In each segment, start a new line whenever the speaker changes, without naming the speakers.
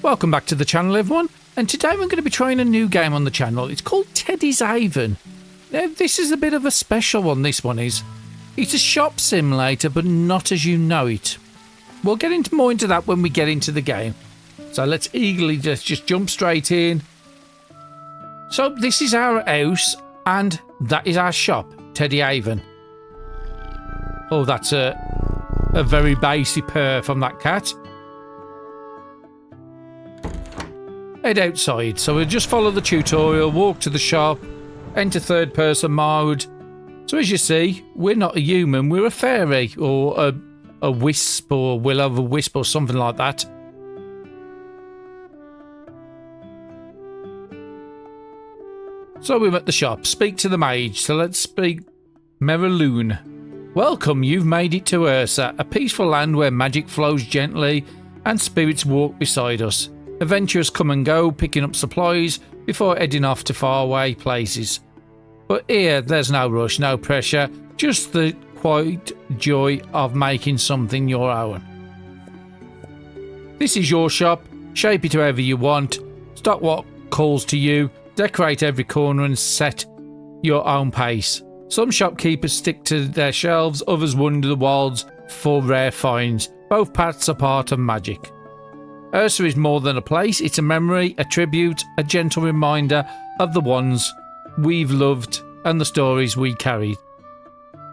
Welcome back to the channel, everyone, and today we're going to be trying a new game on the channel. It's called Teddy's Haven. Now, this is a bit of a special one, this one is. It's a shop simulator, but not as you know it. We'll get into more into that when we get into the game. So let's eagerly just jump straight in. So this is our house, and that is our shop, Teddy Haven. Oh, that's a very basic purr from that cat. Head outside. So we'll just follow the tutorial, walk to the shop, enter third person mode. So as you see, we're not a human, we're a fairy or a wisp or will-o'-the-wisp or something like that. So we're at the shop. Speak to the mage. So let's speak Meriloon. Welcome, you've made it to Ursa, a peaceful land where magic flows gently and spirits walk beside us. Adventurers come and go, picking up supplies before heading off to faraway places. But here, there's no rush, no pressure, just the quiet joy of making something your own. This is your shop. Shape it however you want. Stock what calls to you. Decorate every corner and set your own pace. Some shopkeepers stick to their shelves, others wander the wilds for rare finds. Both paths are part of magic. Ursa is more than a place, it's a memory, a tribute, a gentle reminder of the ones we've loved and the stories we carried.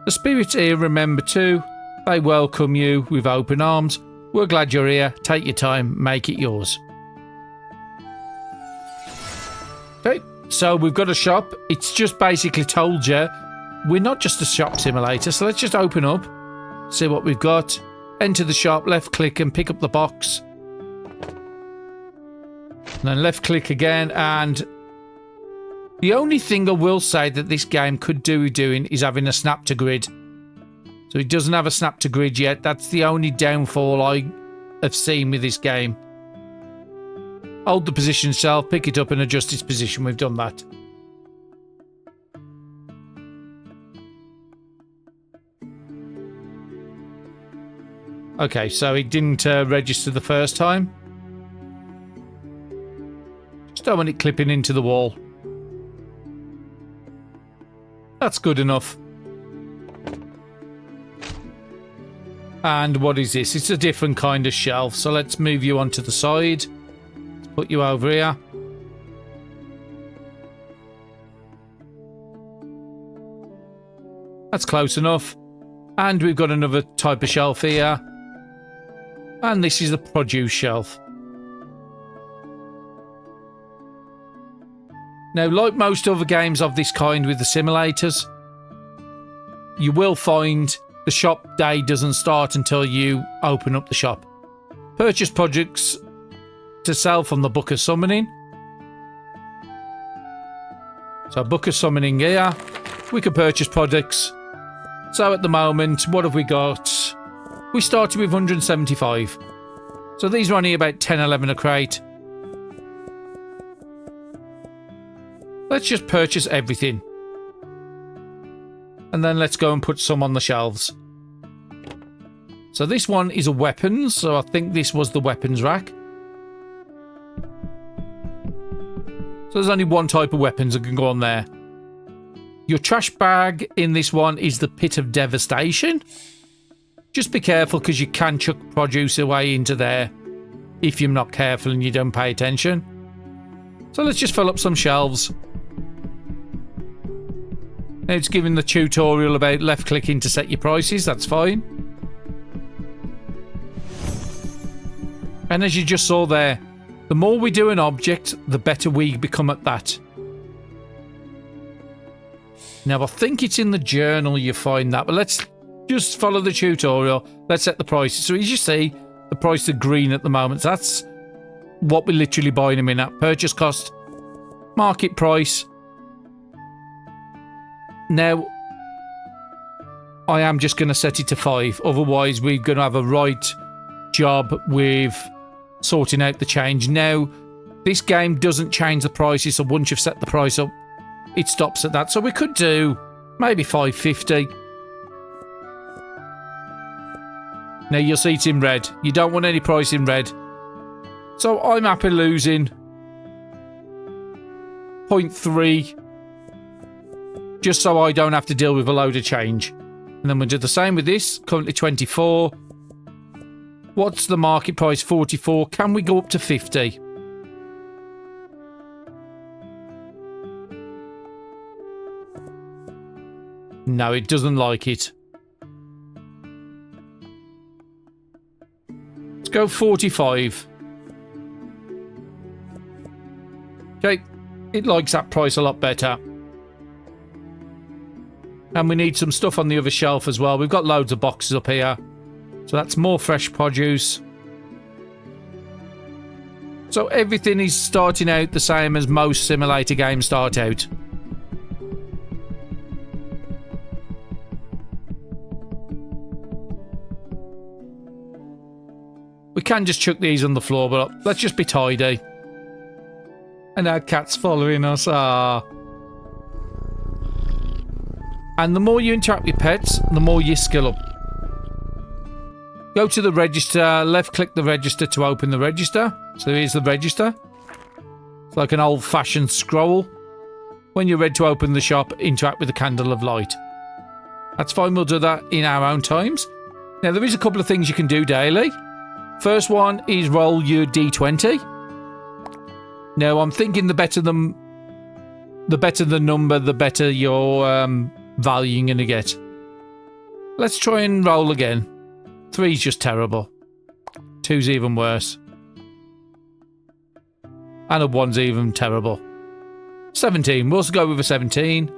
The spirits here remember too. They welcome you with open arms. We're glad you're here. Take your time, make it yours. Okay, so we've got a shop. It's just basically told you we're not just a shop simulator, so let's just open up, see what we've got. Enter the shop, left click and pick up the box. And then left click again, and the only thing I will say that this game could do with doing is having a snap to grid. So it doesn't have a snap to grid yet. That's the only downfall I have seen with this game. Hold the position shelf, pick it up and adjust its position. We've done that. Okay, so it didn't register the first time. Just don't want it clipping into the wall. That's good enough. And what is this? It's a different kind of shelf. So let's move you onto the side. Let's put you over here. That's close enough. And we've got another type of shelf here. And this is the produce shelf. Now, like most other games of this kind with the simulators, you will find the shop day doesn't start until you open up the shop. Purchase projects to sell from the Book of Summoning. So Book of Summoning here. We can purchase products. So at the moment, what have we got? We started with 175. So these are only about 10, 11 a crate. Let's just purchase everything. And then let's go and put some on the shelves. So this one is a weapons. So I think this was the weapons rack. So there's only one type of weapons that can go on there. Your trash bag in this one is the Pit of Devastation. Just be careful because you can chuck produce away into there if you're not careful and you don't pay attention. So let's just fill up some shelves. Now it's giving the tutorial about left clicking to set your prices. That's fine. And as you just saw there, the more we do an object, the better we become at that. Now I think it's in the journal you find that, but let's just follow the tutorial. Let's set the prices. So as you see, the price is green at the moment. So that's what we're literally buying them in at. Purchase cost, market price. Now, I am just going to set it to 5. Otherwise, we're going to have a right job with sorting out the change. Now, this game doesn't change the prices. So once you've set the price up, it stops at that. So we could do maybe 550. Now, you'll see it's in red. You don't want any price in red. So I'm happy losing 0.3 just so I don't have to deal with a load of change. And then we'll do the same with this. Currently 24. What's the market price? 44. Can we go up to 50? No, it doesn't like it. Let's go 45. Okay, it likes that price a lot better. And we need some stuff on the other shelf as well. We've got loads of boxes up here. So that's more fresh produce. So everything is starting out the same as most simulator games start out. We can just chuck these on the floor, but let's just be tidy. And our cat's following us. Ah. And the more you interact with pets, the more you skill up. Go to the register, left click the register to open the register. So here's the register. It's like an old-fashioned scroll. When you're ready to open the shop, interact with the candle of light. That's fine, we'll do that in our own times. Now there is a couple of things you can do daily. First one is roll your D20. Now I'm thinking the better the number, the better your value you're going to get. Let's try and roll again. 3's just terrible. 2's even worse. And a 1's even terrible. 17. We'll also go with a 17.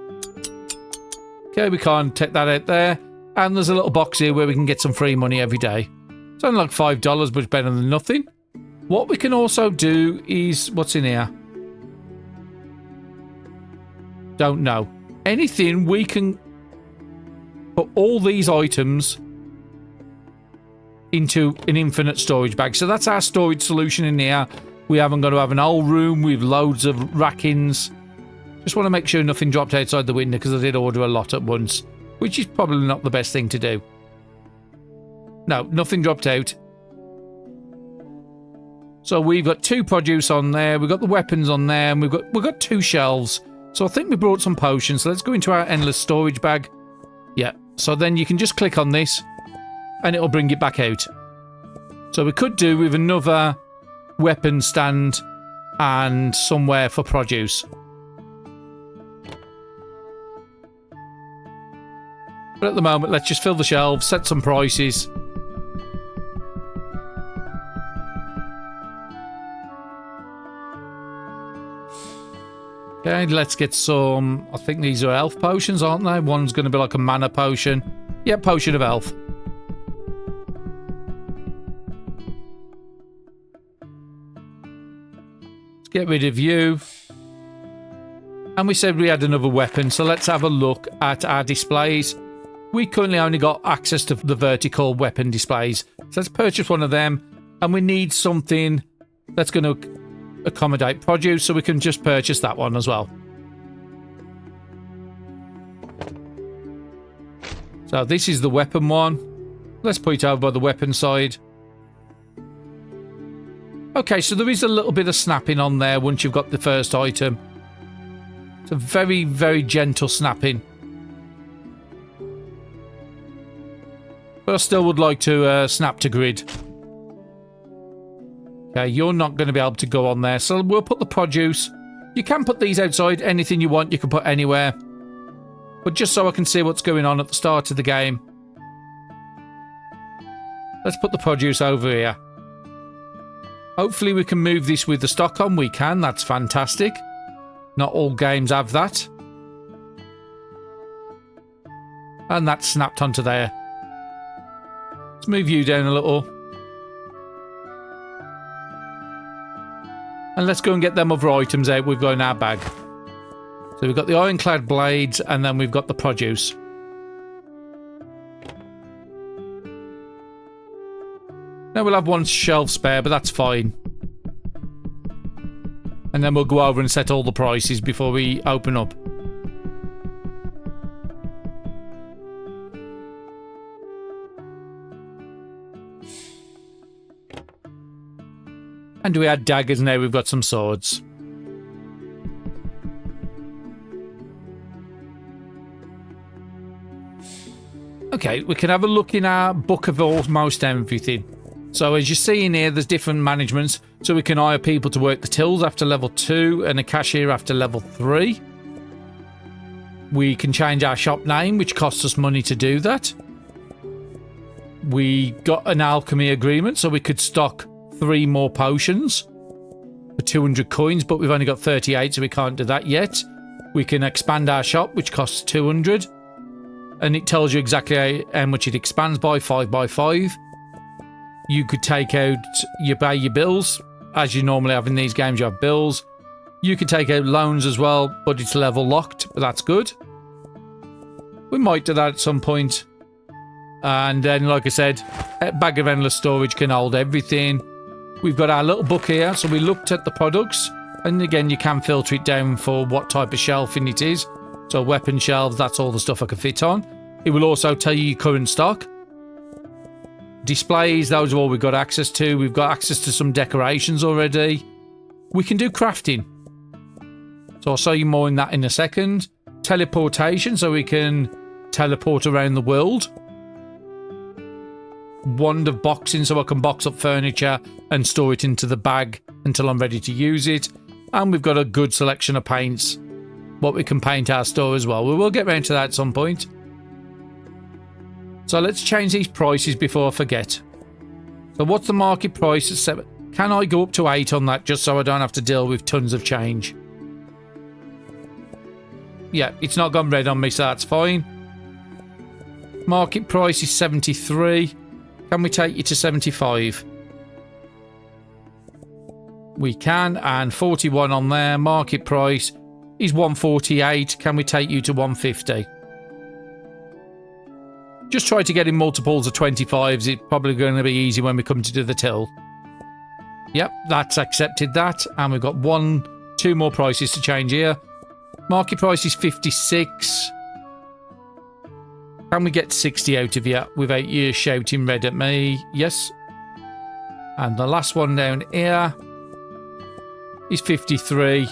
Okay, we can't take that out there. And there's a little box here where we can get some free money every day. It's only like $5, but it's better than nothing. What we can also do is... What's in here? Don't know. Anything we can put all these items into an infinite storage bag. So that's our storage solution in here. We haven't got to have an old room with loads of rackings. Just want to make sure nothing dropped outside the window because I did order a lot at once, which is probably not the best thing to do. No, nothing dropped out. So we've got 2 produce on there, we've got the weapons on there, and we've got 2 shelves. So I think we brought some potions. So let's go into our endless storage bag. Yeah, so then you can just click on this and it'll bring it back out. So we could do with another weapon stand and somewhere for produce. But at the moment, let's just fill the shelves, set some prices. Okay, let's get some... I think these are health potions, aren't they? One's going to be like a mana potion. Yeah, potion of health. Let's get rid of you. And we said we had another weapon, so let's have a look at our displays. We currently only got access to the vertical weapon displays. So let's purchase one of them. And we need something that's going to accommodate produce, so we can just purchase that one as well. So this is the weapon one. Let's put it over by the weapon side. Okay, so there is a little bit of snapping on there once you've got the first item. It's a very, very gentle snapping. But I still would like to snap to grid. Okay, you're not going to be able to go on there, so we'll put the produce. You can put these outside, anything you want, you can put anywhere. But just so I can see what's going on at the start of the game. Let's put the produce over here. Hopefully we can move this with the stock on. We can, that's fantastic. Not all games have that. And that's snapped onto there. Let's move you down a little. And let's go and get them other items out we've got in our bag. So we've got the ironclad blades and then we've got the produce. Now we'll have one shelf spare, but that's fine. And then we'll go over and set all the prices before we open up. And we had daggers, now we've got some swords. Okay, we can have a look in our book of almost everything. So as you see in here, there's different managements. So we can hire people to work the tills after level 2 and a cashier after level 3. We can change our shop name, which costs us money to do that. We got an alchemy agreement, so we could stock 3 more potions for 200 coins, but we've only got 38, so we can't do that yet. We can expand our shop, which costs 200, and it tells you exactly how much it expands by, 5 by 5. You could take out, you pay your bills, as you normally have in these games, you have bills. You can take out loans as well, but it's level locked, but that's good. We might do that at some point. And then, like I said, a bag of endless storage can hold everything. We've got our little book here, so we looked at the products. And again, you can filter it down for what type of shelving it is. So weapon shelves, that's all the stuff I can fit on. It will also tell you your current stock. Displays, those are all we've got access to. We've got access to some decorations already. We can do crafting. So I'll show you more in that in a second. Teleportation, so we can teleport around the world. Wand of boxing, so I can box up furniture and store it into the bag until I'm ready to use it. And we've got a good selection of paints, what we can paint our store as well. We will get around to that at some point. So let's change these prices before I forget. So what's the market price at 7? Can I go up to 8 on that just so I don't have to deal with tons of change? Yeah, it's not gone red on me, so that's fine. Market price is 73. Can we take you to 75? We can, and 41 on there. Market price is 148. Can we take you to 150? Just try to get in multiples of 25s. It's probably going to be easy when we come to do the till. Yep, that's accepted that. And we've got 2 more prices to change here. Market price is 56. Can we get 60 out of you without you shouting red at me? Yes. And the last one down here is 53.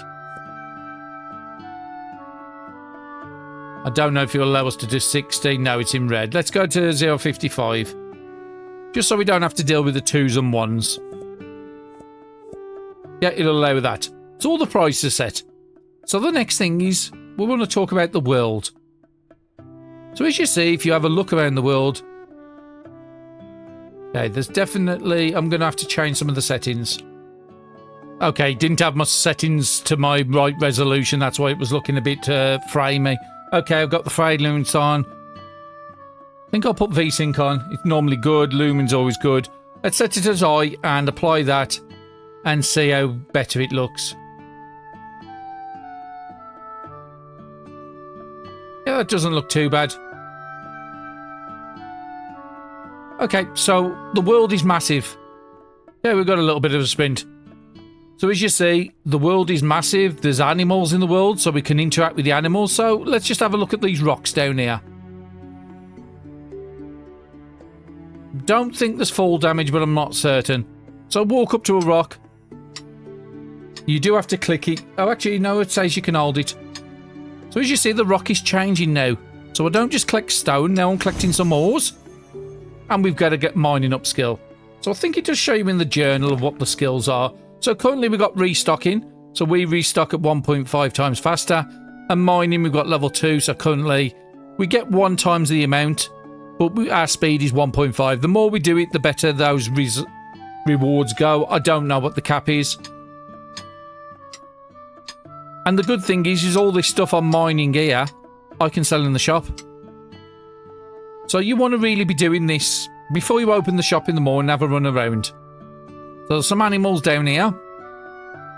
I don't know if it'll allow us to do 60. No, it's in red. Let's go to 0.55. Just so we don't have to deal with the 2s and 1s. Yeah, it'll allow that. So all the prices are set. So the next thing is we want to talk about the world. So as you see, if you have a look around the world, okay, there's definitely, I'm going to have to change some of the settings. Okay, didn't have my settings to my right resolution. That's why it was looking a bit framey. Okay, I've got the frayed lumens on. I think I'll put VSync on. It's normally good. Lumen's always good. Let's set it as high and apply that and see how better it looks. Yeah, that doesn't look too bad. Okay, so the world is massive. Yeah, we've got a little bit of a sprint. So as you see, the world is massive. There's animals in the world, so we can interact with the animals. So let's just have a look at these rocks down here. Don't think there's fall damage, but I'm not certain. So walk up to a rock. You do have to click it. Oh, actually, no, it says you can hold it. So as you see, the rock is changing now. So I don't just collect stone. Now I'm collecting some ores. And we've got to get mining up skill. So I think it does show you in the journal of what the skills are. So currently we've got restocking. So we restock at 1.5 times faster. And mining, we've got level 2. So currently we get 1 times the amount. But our speed is 1.5. The more we do it, the better those rewards go. I don't know what the cap is. And the good thing is all this stuff I'm mining here, I can sell in the shop. So you want to really be doing this before you open the shop in the morning, have a run around. So there's some animals down here.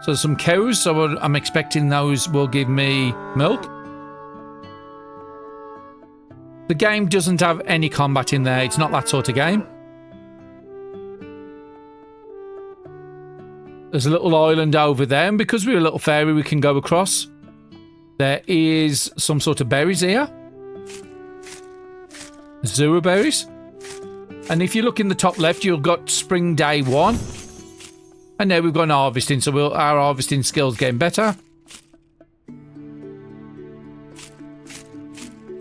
So there's some cows, so I'm expecting those will give me milk. The game doesn't have any combat in there. It's not that sort of game. There's a little island over there, and because we're a little fairy, we can go across. There is some sort of berries here. Zero berries. And if you look in the top left, you've got Spring Day 1. And now we've got an harvesting, so our harvesting skills getting better.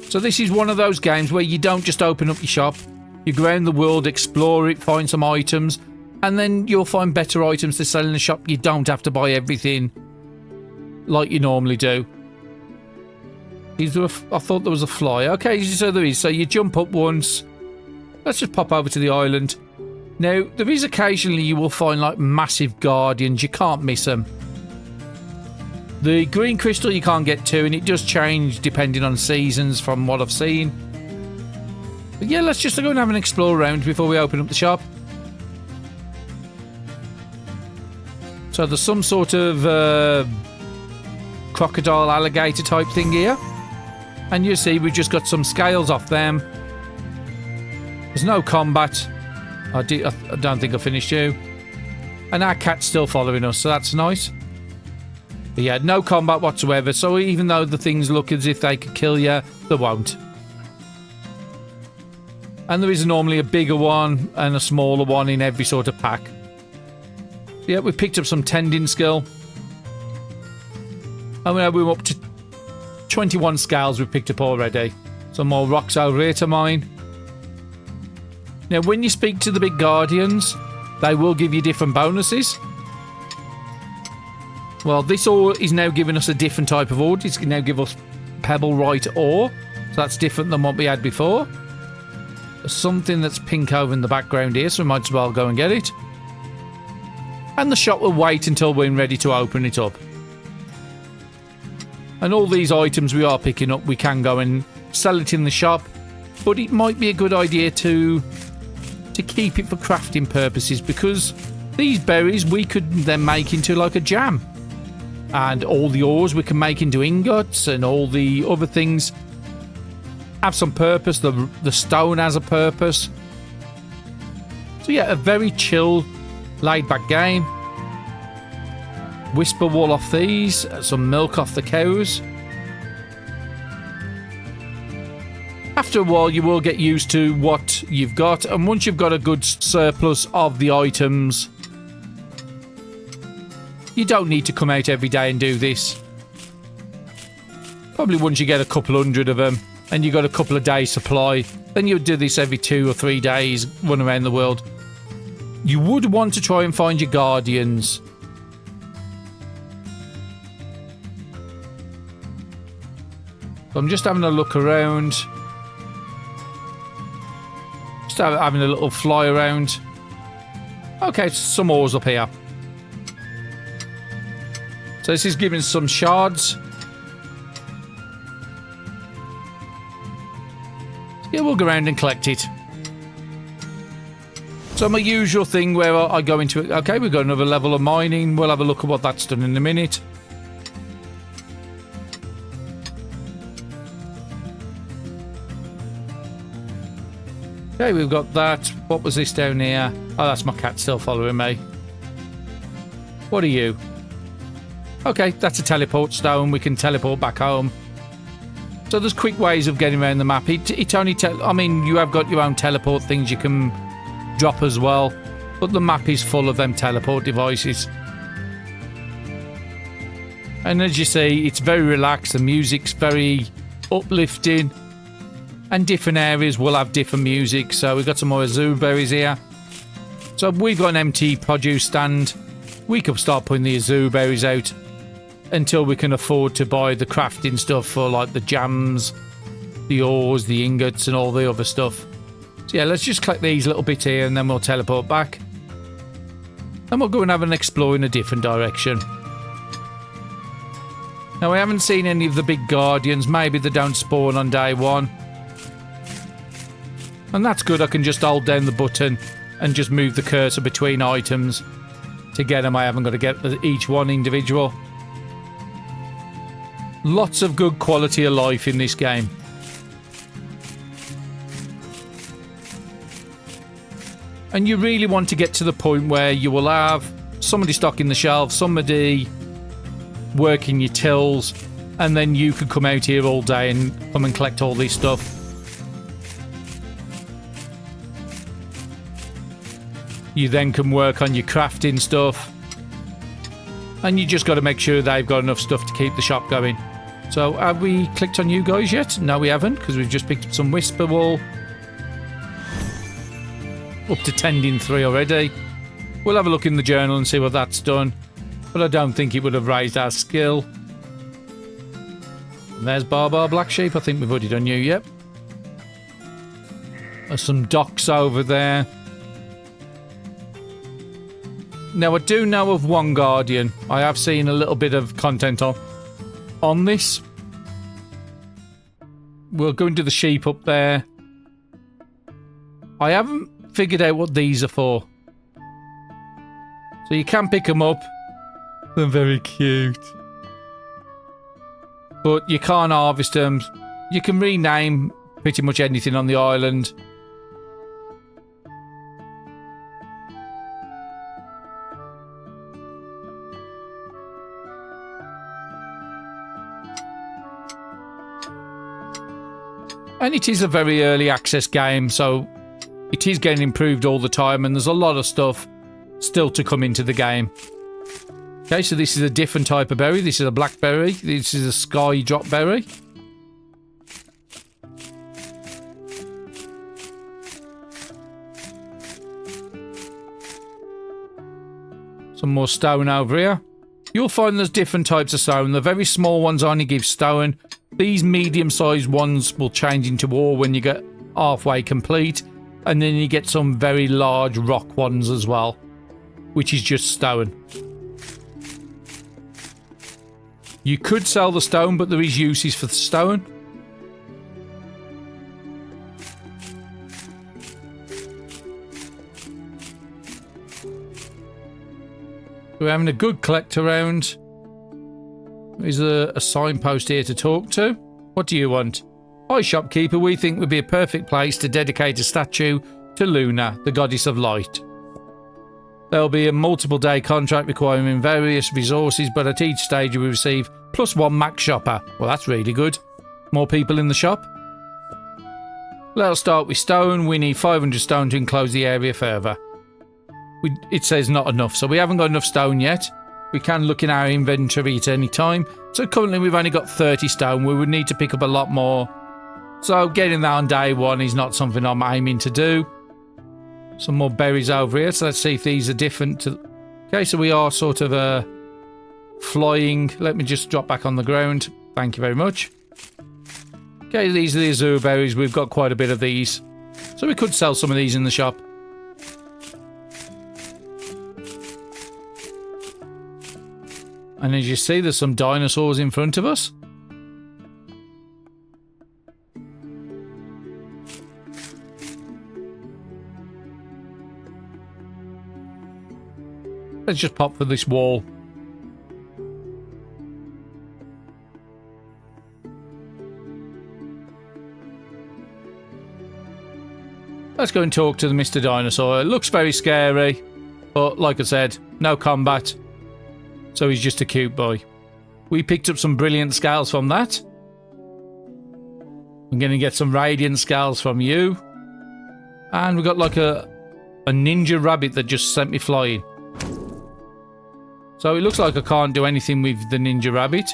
So this is one of those games where you don't just open up your shop. You go around the world, explore it, find some items, and then you'll find better items to sell in the shop. You don't have to buy everything like you normally do. Is there I thought there was a fly. Okay, so there is. So you jump up once. Let's just pop over to the island. Now, there is occasionally you will find like massive guardians. You can't miss them. The green crystal you can't get to, and it does change depending on seasons from what I've seen. But yeah, let's just go and have an explore around before we open up the shop. So there's some sort of crocodile alligator type thing here. And you see we've just got some scales off them. There's no combat. I don't think I finished you. And our cat's still following us, so that's nice. But yeah, no combat whatsoever. So even though the things look as if they could kill you, they won't. And there is normally a bigger one and a smaller one in every sort of pack. Yeah, we picked up some tending skill. And we're up to 21 scales we've picked up already. Some more rocks over here to mine. Now, when you speak to the big guardians, they will give you different bonuses. Well, this ore is now giving us a different type of ore. It's going to now give us pebble-right ore. So that's different than what we had before. There's something that's pink over in the background here, so we might as well go and get it. And the shop will wait until we're ready to open it up. And all these items we are picking up, we can go and sell it in the shop. But it might be a good idea to keep it for crafting purposes, because these berries we could then make into like a jam. And all the ores we can make into ingots, and all the other things have some purpose. The stone has a purpose. So yeah, a very chill, laid-back game. Whisper wool off these, some milk off the cows. After a while, you will get used to what you've got, and once you've got a good surplus of the items, you don't need to come out every day and do this. Probably once you get a couple hundred of them, and you've got a couple of days supply, then you would do this every 2 or 3 days, run around the world. You would want to try and find your guardians. I'm just having a look around. Just having a little fly around. Okay, some ores up here. So this is giving some shards. Yeah, we'll go around and collect it. So my usual thing where I go into it. Okay, we've got another level of mining. We'll have a look at what that's done in a minute. Okay, we've got that. What was this down here? Oh, that's my cat still following me. What are you? Okay, that's a teleport stone. We can teleport back home. So there's quick ways of getting around the map. It only I mean, you have got your own teleport things you can drop as well, but the map is full of them teleport devices. And as you see, it's very relaxed. The music's very uplifting. And different areas will have different music. So we've got some more azure berries here. So we've got an empty produce stand. We could start putting the azure berries out until we can afford to buy the crafting stuff for like the jams, the ores, the ingots and all the other stuff. So yeah, let's just collect these little bits here and then we'll teleport back. And we'll go and have an explore in a different direction. Now I haven't seen any of the big guardians. Maybe they don't spawn on day one. And that's good. I can just hold down the button and just move the cursor between items to get them. I haven't got to get each one individual. Lots of good quality of life in this game. And you really want to get to the point where you will have somebody stocking the shelves, somebody working your tills, and then you could come out here all day and come and collect all this stuff. You then can work on your crafting stuff. And you just got to make sure they've got enough stuff to keep the shop going. So have we clicked on you guys yet? No, we haven't, because we've just picked up some whisper wool. Up to tending 3 already. We'll have a look in the journal and see what that's done. But I don't think it would have raised our skill. And there's Barbar Black Sheep. I think we've already done you, yep. There's some docks over there. Now, I do know of one Guardian. I have seen a little bit of content on this. We'll go into the sheep up there. I haven't figured out what these are for. So you can pick them up. They're very cute. But you can't harvest them. You can rename pretty much anything on the island. And it is a very early access game, so it is getting improved all the time, and there's a lot of stuff still to come into the game. Okay, so this is a different type of berry. This is a blackberry. This is a sky drop berry. Some more stone over here. You'll find there's different types of stone. The very small ones only give stone. These medium-sized ones will change into ore when you get halfway complete. And then you get some very large rock ones as well, which is just stone. You could sell the stone, but there is uses for the stone. We're having a good collect around. Is there a signpost here to talk to? What do you want? Hi, shopkeeper. We think would be a perfect place to dedicate a statue to Luna, the goddess of light. There'll be a multiple-day contract requiring various resources, but at each stage you will receive +1 max shopper. Well, that's really good. More people in the shop. Let's start with stone. We need 500 stone to enclose the area further. It says not enough, so we haven't got enough stone yet. We can look in our inventory at any time. So currently we've only got 30 stone. We would need to pick up a lot more. So getting that on day one is not something I'm aiming to do. Some more berries over here. So let's see if these are different. Okay, so we are sort of flying. Let me just drop back on the ground. Thank you very much. Okay, these are the azure berries. We've got quite a bit of these. So we could sell some of these in the shop. And as you see, there's some dinosaurs in front of us. Let's just pop for this wall. Let's go and talk to the Mr. Dinosaur. It looks very scary, but like I said, no combat. So he's just a cute boy. We picked up some brilliant scales from that. I'm going to get some radiant scales from you. And we got like a ninja rabbit that just sent me flying. So it looks like I can't do anything with the ninja rabbit.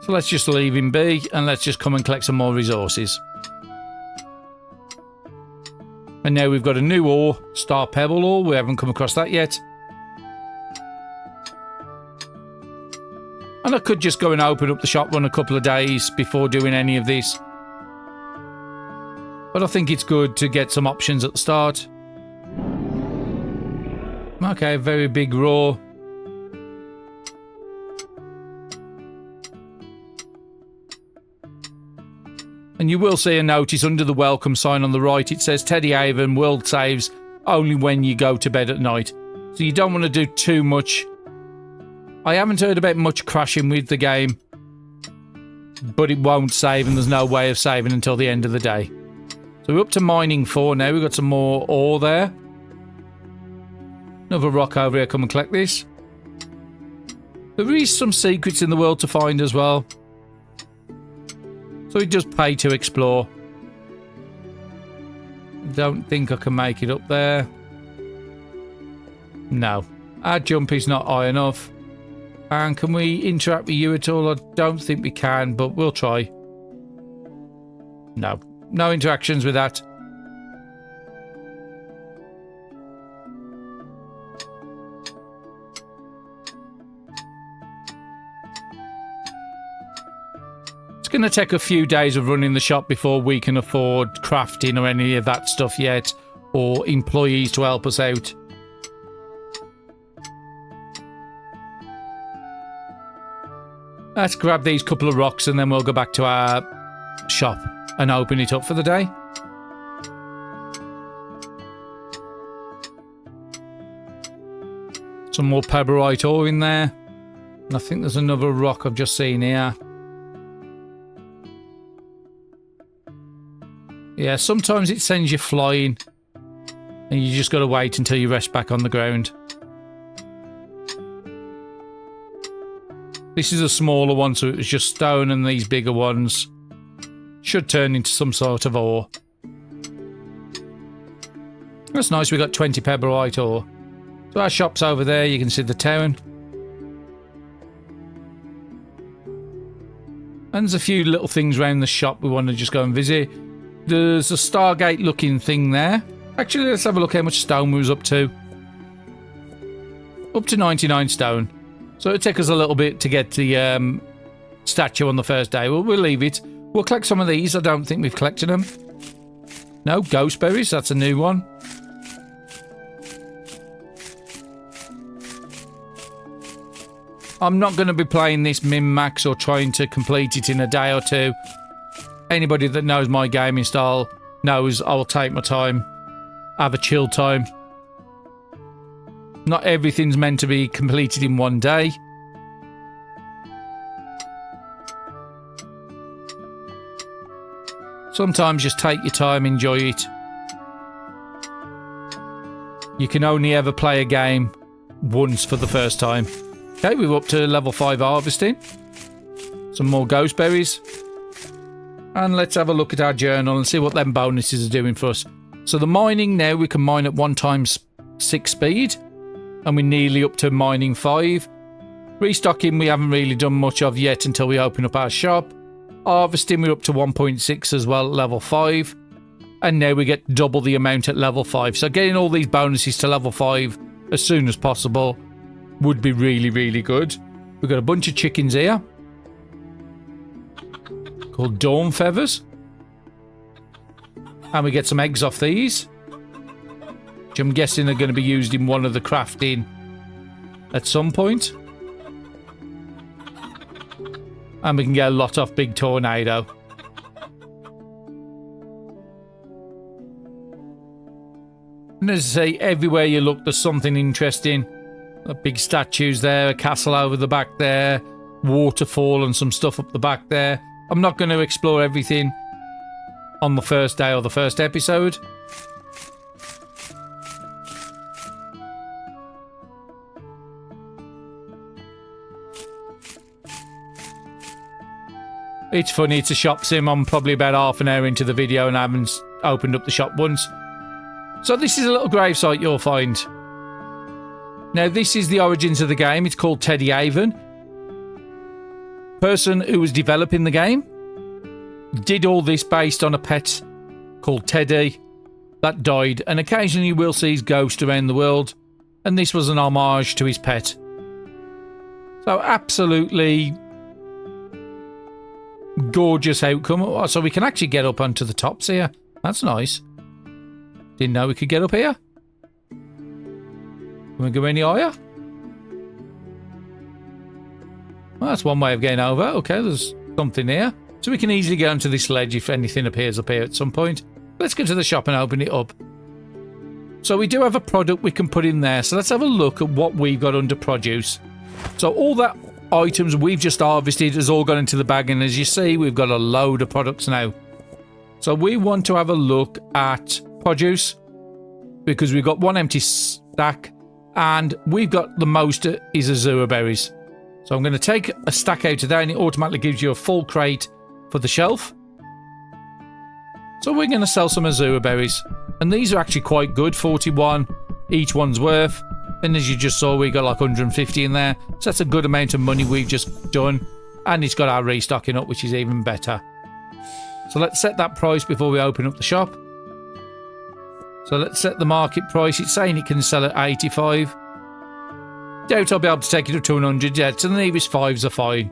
So let's just leave him be and let's just come and collect some more resources. And now we've got a new ore, Star Pebble ore. We haven't come across that yet. And I could just go and open up the shop run a couple of days before doing any of this. But I think it's good to get some options at the start. Okay, very big roar. And you will see a notice under the welcome sign on the right. It says Teddy Haven world saves only when you go to bed at night. So you don't want to do too much. I haven't heard about much crashing with the game, but it won't save and there's no way of saving until the end of the day. So we're up to mining 4 now. We've got some more ore there. Another rock over here. Come and collect this. There is some secrets in the world to find as well. So it does pay to explore. Don't think I can make it up there. No. Our jump is not high enough. And can we interact with you at all? I don't think we can, but we'll try. No. No interactions with that. It's going to take a few days of running the shop before we can afford crafting or any of that stuff yet, or employees to help us out. Let's grab these couple of rocks and then we'll go back to our shop and open it up for the day. Some more pebberite ore in there. And I think there's another rock I've just seen here. Yeah, sometimes it sends you flying and you just got to wait until you rest back on the ground. This is a smaller one, so it was just stone, and these bigger ones should turn into some sort of ore. That's nice, we got 20 pebberite ore. So our shop's over there, you can see the town. And there's a few little things around the shop we want to just go and visit. There's a Stargate looking thing there. Actually, let's have a look how much stone we was up to. Up to 99 stone. So it'll take us a little bit to get the statue on the first day. We'll leave it. We'll collect some of these. I don't think we've collected them. No, ghost berries. That's a new one. I'm not going to be playing this min-max or trying to complete it in a day or two. Anybody that knows my gaming style knows I'll take my time. Have a chill time. Not everything's meant to be completed in one day. Sometimes just take your time, enjoy it. You can only ever play a game once for the first time. Okay, we're up to level 5 harvesting. Some more ghost berries. And let's have a look at our journal and see what them bonuses are doing for us. So the mining now, we can mine at 1x6 speed. And we're nearly up to mining 5. Restocking we haven't really done much of yet until we open up our shop. Harvesting we're up to 1.6 as well at level 5. And now we get double the amount at level 5. So getting all these bonuses to level 5 as soon as possible would be really, really good. We've got a bunch of chickens here. Called dawn feathers. And we get some eggs off these. Which I'm guessing are going to be used in one of the crafting at some point. And we can get a lot off Big Tornado. And as I say, everywhere you look, there's something interesting. Big statues there, a castle over the back there, waterfall and some stuff up the back there. I'm not going to explore everything on the first day or the first episode. It's funny, it's a shop sim. I'm probably about half an hour into the video and I haven't opened up the shop once. So this is a little gravesite you'll find. Now this is the origins of the game. It's called Teddy Haven. Person who was developing the game did all this based on a pet called Teddy that died, and occasionally you will see his ghost around the world, and this was an homage to his pet. So absolutely gorgeous outcome. Oh, so we can actually get up onto the tops here. That's nice. Didn't know we could get up here. Can we go any higher? Well, that's one way of getting over. Okay, there's something here. So we can easily get onto this ledge if anything appears up here at some point. Let's go to the shop and open it up. So we do have a product we can put in there. So let's have a look at what we've got under produce. So all that items we've just harvested has all gone into the bag, and as you see, we've got a load of products now. So we want to have a look at produce because we've got one empty stack and we've got the most is azure berries. So I'm going to take a stack out of there and it automatically gives you a full crate for the shelf. So we're going to sell some azure berries, and these are actually quite good, 41 each one's worth. And as you just saw, we got like 150 in there. So that's a good amount of money we've just done. And it's got our restocking up, which is even better. So let's set that price before we open up the shop. So let's set the market price. It's saying it can sell at 85. Doubt I'll be able to take it up to 100 yet. So the nearest 5s are fine.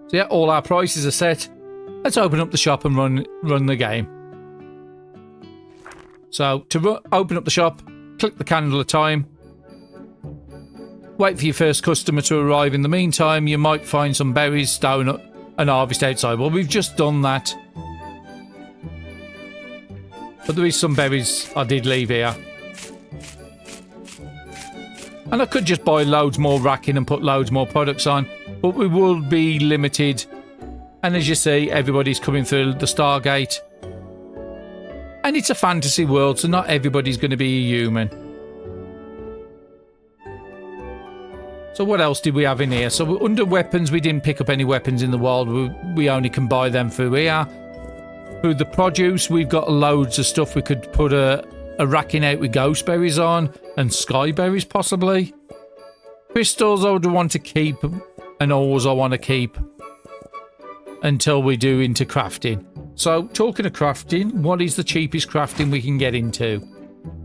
So yeah, all our prices are set. Let's open up the shop and run the game. So to open up the shop, click the candle of time. Wait for your first customer to arrive. In the meantime, you might find some berries, stone, and harvest outside. Well, we've just done that. But there is some berries I did leave here. And I could just buy loads more racking and put loads more products on. But we will be limited. And as you see, everybody's coming through the Stargate. And it's a fantasy world, so not everybody's going to be a human. So what else did we have in here? So under weapons, we didn't pick up any weapons in the wild. We only can buy them through here. Through the produce, we've got loads of stuff. We could put a racking out with ghost berries on and sky berries possibly. Crystals I would want to keep, and ores I want to keep until we do into crafting. So talking of crafting, what is the cheapest crafting we can get into?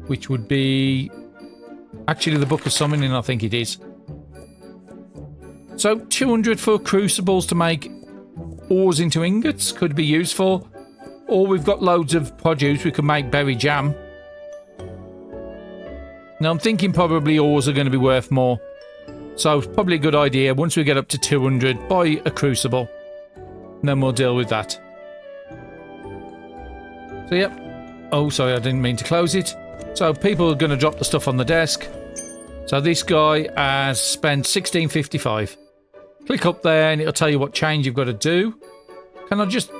Which would be actually the Book of Summoning, I think it is. So 200 for crucibles to make ores into ingots could be useful. Or we've got loads of produce, we could make berry jam. Now I'm thinking probably ores are going to be worth more. So it's probably a good idea, once we get up to 200, buy a crucible. And then we'll deal with that. So yep. Oh, sorry, I didn't mean to close it. So people are going to drop the stuff on the desk. So this guy has spent $16.55. Click up there and it'll tell you what change you've got to do. Can I just...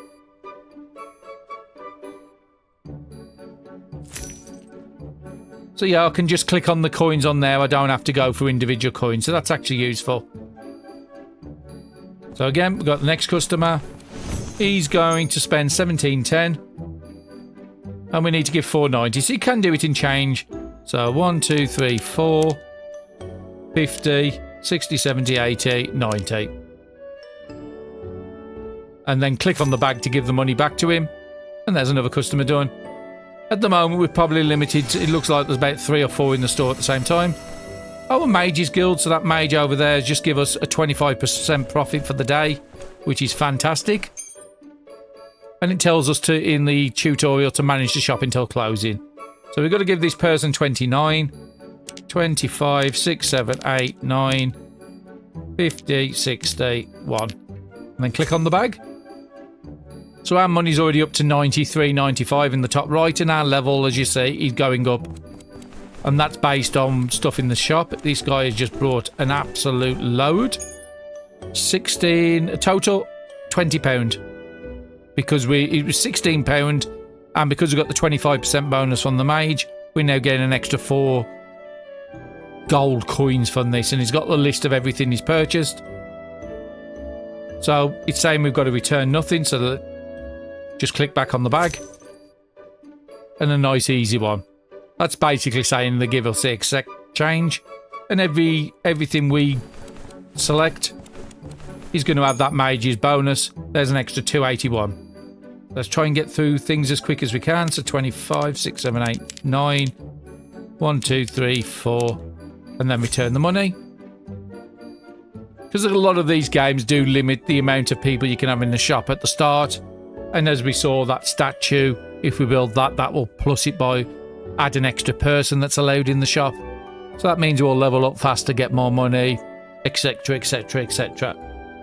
So yeah, I can just click on the coins on there. I don't have to go for individual coins. So that's actually useful. So again, we've got the next customer. He's going to spend $17.10. And we need to give $4.90. So you can do it in change. So 1, 2, 3, 4, 50, 60, 70, 80, 90. And then click on the bag to give the money back to him. And there's another customer done. At the moment, we're probably limited. It looks like there's about 3 or 4 in the store at the same time. Oh, a Mages Guild. So that mage over there has just give us a 25% profit for the day, which is fantastic. And it tells us to, in the tutorial, to manage the shop until closing. So we've got to give this person 29, 25, 6, 7, 8, 9, 50, 60, 1. And then click on the bag. So our money's already up to 93.95 in the top right, and our level, as you see, is going up. And that's based on stuff in the shop. This guy has just brought an absolute load. 16, a total £20. Because it was £16, and because we got the 25% bonus from the mage, we're now getting an extra 4 gold coins from this, and he's got the list of everything he's purchased. So it's saying we've got to return nothing, so that just click back on the bag. And a nice easy one. That's basically saying they give us the exchange, and everything we select is going to have that mage's bonus. There's an extra 281. Let's try and get through things as quick as we can. So 25, 6, 7, 8, 9. 1, 2, 3, 4. And then return the money. Because a lot of these games do limit the amount of people you can have in the shop at the start. And as we saw, that statue, if we build that, that will plus it by add an extra person that's allowed in the shop. So that means we'll level up faster, get more money, etc, etc, etc.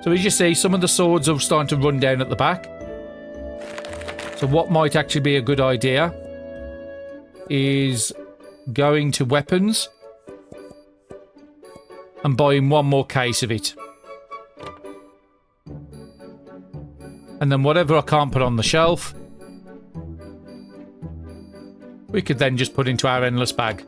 So as you see, some of the swords are starting to run down at the back. So what might actually be a good idea is going to weapons and buying one more case of it. And then whatever I can't put on the shelf, we could then just put into our endless bag.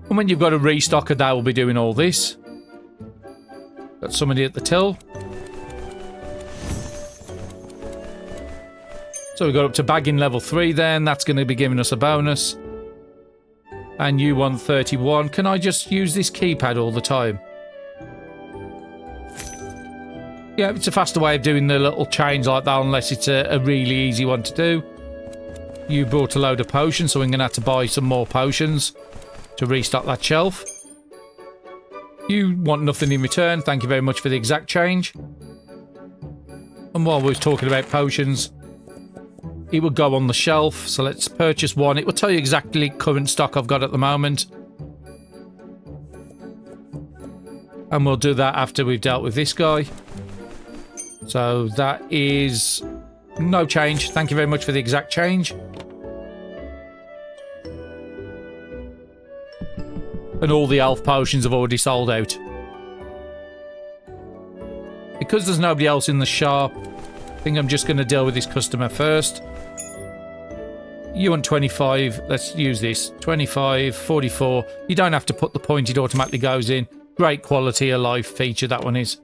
And when you've got a restocker, that will be doing all this. Got somebody at the till. So we got up to bagging level 3 then. That's going to be giving us a bonus. And you want 31. Can I just use this keypad all the time? Yeah, it's a faster way of doing the little change like that, unless it's a really easy one to do. You brought a load of potions, so we're going to have to buy some more potions to restock that shelf. You want nothing in return. Thank you very much for the exact change. And while we were talking about potions, it will go on the shelf. So let's purchase one. It will tell you exactly current stock I've got at the moment. And we'll do that after we've dealt with this guy. So that is no change. Thank you very much for the exact change. And all the elf potions have already sold out. Because there's nobody else in the shop, I think I'm just going to deal with this customer first. You want 25. Let's use this. 25, 44. You don't have to put the point. It automatically goes in. Great quality of life feature, that one is.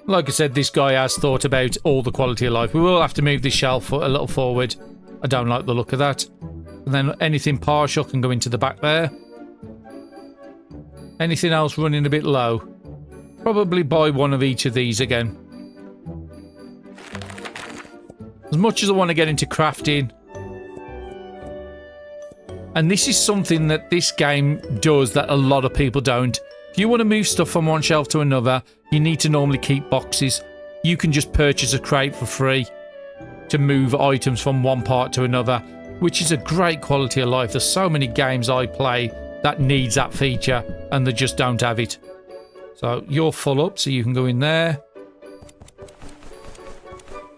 Like I said, this guy has thought about all the quality of life. We will have to move this shelf a little forward. I don't like the look of that. And then anything partial can go into the back there. Anything else running a bit low? Probably buy one of each of these again. As much as I want to get into crafting, and this is something that this game does that a lot of people don't. If you want to move stuff from one shelf to another, you need to normally keep boxes. You can just purchase a crate for free to move items from one part to another, which is a great quality of life. There's so many games I play that needs that feature and they just don't have it. So you're full up, so you can go in there.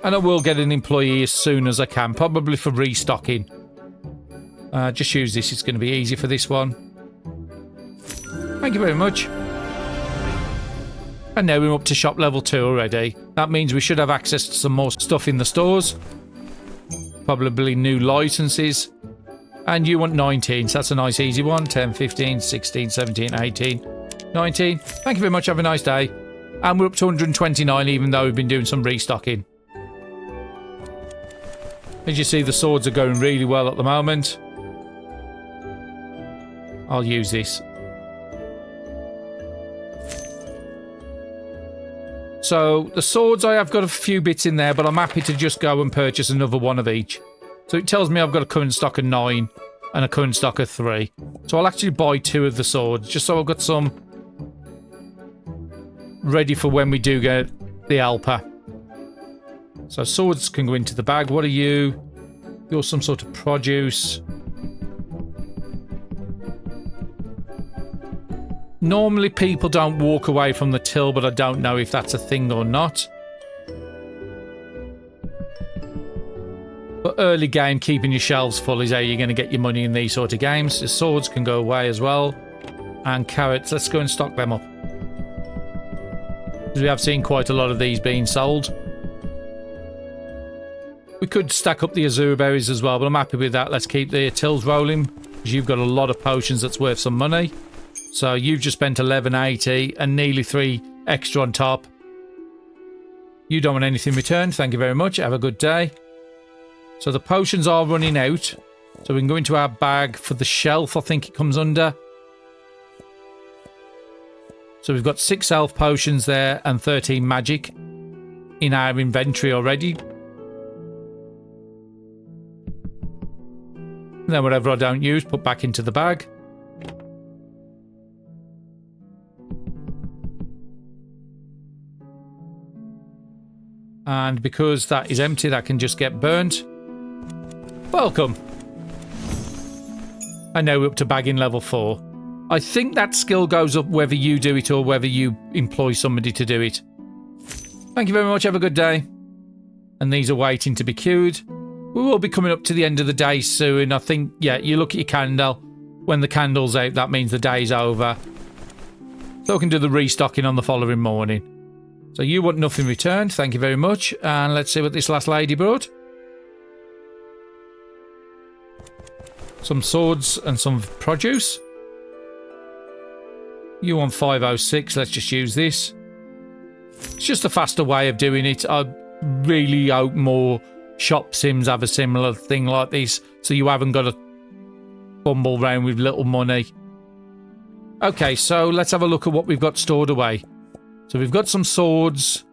And I will get an employee as soon as I can, probably for restocking. Just use this, it's going to be easy for this one. Thank you very much. And now we're up to shop level 2 already. That means we should have access to some more stuff in the stores. Probably new licenses. And you want 19, so that's a nice easy one. 10, 15, 16, 17, 18, 19. Thank you very much, have a nice day. And we're up to 129 even though we've been doing some restocking. As you see, the swords are going really well at the moment. I'll use this. So the swords, I have got a few bits in there, but I'm happy to just go and purchase another one of each. So it tells me I've got a current stock of 9 and a current stock of 3. So I'll actually buy 2 of the swords, just so I've got some ready for when we do get the helper. So swords can go into the bag. What are you? You're some sort of produce. Normally people don't walk away from the till, but I don't know if that's a thing or not. But early game, keeping your shelves full is how you're going to get your money in these sort of games. The swords can go away as well. And carrots, let's go and stock them up. Because we have seen quite a lot of these being sold. We could stack up the azure berries as well, but I'm happy with that. Let's keep the tills rolling, because you've got a lot of potions that's worth some money. So you've just spent 11.80 and nearly 3 extra on top. You don't want anything returned. Thank you very much. Have a good day. So the potions are running out. So we can go into our bag for the shelf, I think it comes under. So we've got 6 health potions there and 13 magic in our inventory already. And then whatever I don't use, put back into the bag. And because that is empty, that can just get burnt. Welcome. And now we're up to bagging level 4. I think that skill goes up whether you do it or whether you employ somebody to do it. Thank you very much. Have a good day. And these are waiting to be queued. We will be coming up to the end of the day soon. I think, yeah, you look at your candle. When the candle's out, that means the day's over. So we can do the restocking on the following morning. So you want nothing returned. Thank you very much. And let's see what this last lady brought. Some swords and some produce. You want 506. Let's just use this. It's just a faster way of doing it. really hope more shop sims have a similar thing like this, so you haven't got to fumble around with little money. Okay, so let's have a look at what we've got stored away. So we've got some swords.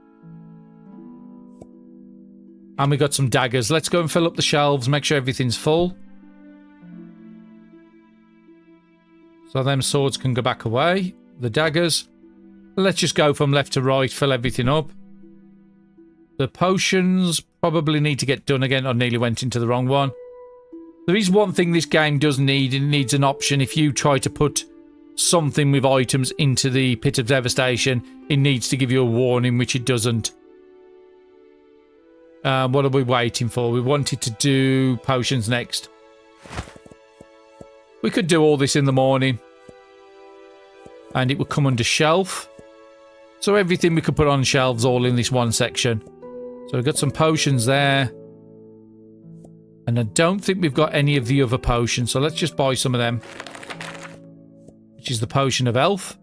And we've got some daggers. Let's go and fill up the shelves, make sure everything's full. So them swords can go back away. The daggers. Let's just go from left to right, fill everything up. The potions probably need to get done again. I nearly went into the wrong one. There is one thing this game does need. It needs an option. If you try to put something with items into the Pit of Devastation, it needs to give you a warning, which it doesn't. What are we waiting for? We wanted to do potions next. We could do all this in the morning. And it would come under shelf. So everything we could put on shelves all in this one section. So we've got some potions there. And I don't think we've got any of the other potions. So let's just buy some of them. Which is the potion of health.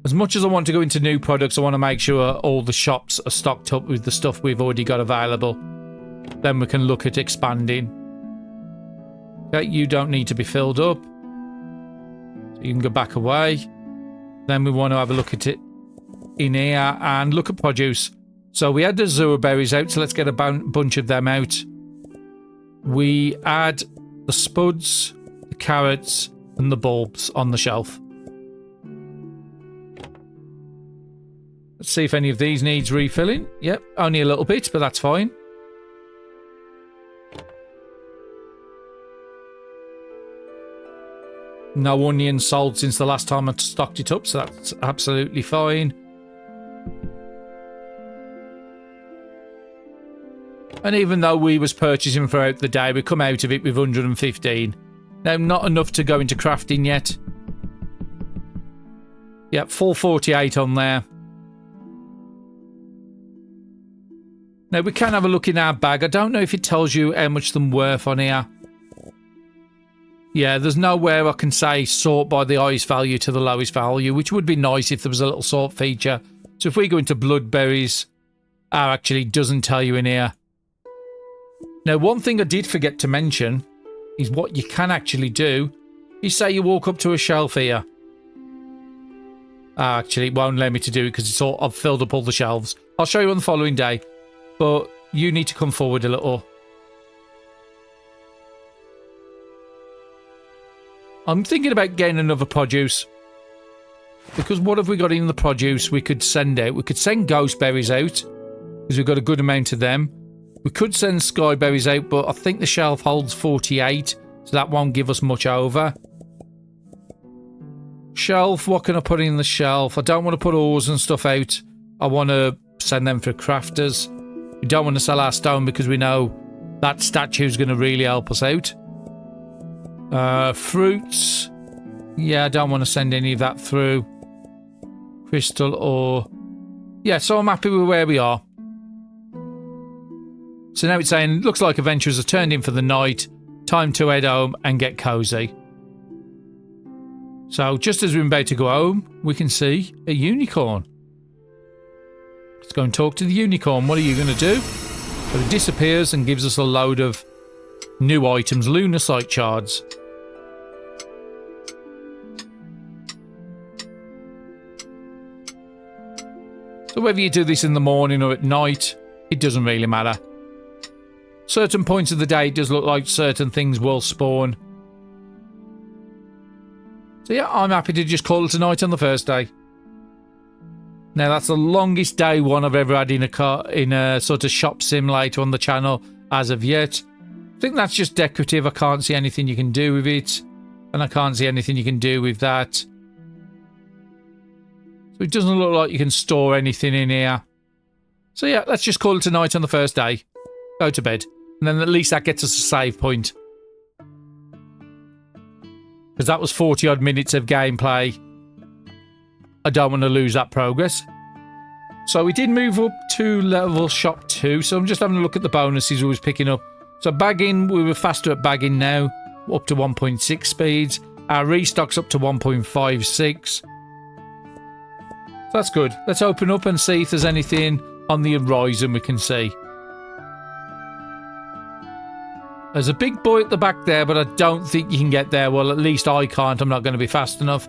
As much as I want to go into new products, I want to make sure all the shops are stocked up with the stuff we've already got available. Then we can look at expanding. Okay, you don't need to be filled up. So you can go back away. Then we want to have a look at it in here and look at produce. So we had the Azure berries out, so let's get a bunch of them out. We add the spuds, the carrots, and the bulbs on the shelf. Let's see if any of these needs refilling. Yep, only a little bit, but that's fine. No onion sold since the last time I stocked it up, so that's absolutely fine. And even though we was purchasing throughout the day, we come out of it with 115. Now, not enough to go into crafting yet. Yep, full 48 on there. Now, we can have a look in our bag. I don't know if it tells you how much they're worth on here. Yeah, there's nowhere I can say sort by the highest value to the lowest value, which would be nice if there was a little sort feature. So if we go into bloodberries, actually doesn't tell you in here. Now, one thing I did forget to mention is what you can actually do. You say you walk up to a shelf here. Actually, it won't let me to do it because I've filled up all the shelves. I'll show you on the following day. But you need to come forward a little. I'm thinking about getting another produce. Because what have we got in the produce we could send out? We could send ghost berries out. Because we've got a good amount of them. We could send sky berries out, but I think the shelf holds 48. So that won't give us much over. Shelf, what can I put in the shelf? I don't want to put ores and stuff out. I want to send them for crafters. We don't want to sell our stone because we know that statue is going to really help us out. Fruits. Yeah, I don't want to send any of that through. Crystal or... Yeah, so I'm happy with where we are. So now it's saying, looks like adventurers are turned in for the night. Time to head home and get cozy. So just as we're about to go home, we can see a unicorn. Let's go and talk to the unicorn. What are you going to do? So it disappears and gives us a load of new items, lunar site shards. So whether you do this in the morning or at night, it doesn't really matter. Certain points of the day, it does look like certain things will spawn. So yeah, I'm happy to just call it a night on the first day. Now that's the longest day one I've ever had in a sort of shop simulator on the channel as of yet. I think that's just decorative. I can't see anything you can do with it. And I can't see anything you can do with that. So it doesn't look like you can store anything in here. So yeah, let's just call it a night on the first day. Go to bed. And then at least that gets us a save point. Because that was 40 odd minutes of gameplay. I don't want to lose that progress. So we did move up to level shop 2. So I'm just having a look at the bonuses we was picking up. So bagging, we were faster at bagging now. Up to 1.6 speeds. Our restock's up to 1.56. So that's good. Let's open up and see if there's anything on the horizon we can see. There's a big boy at the back there, but I don't think you can get there. Well, at least I can't. I'm not going to be fast enough.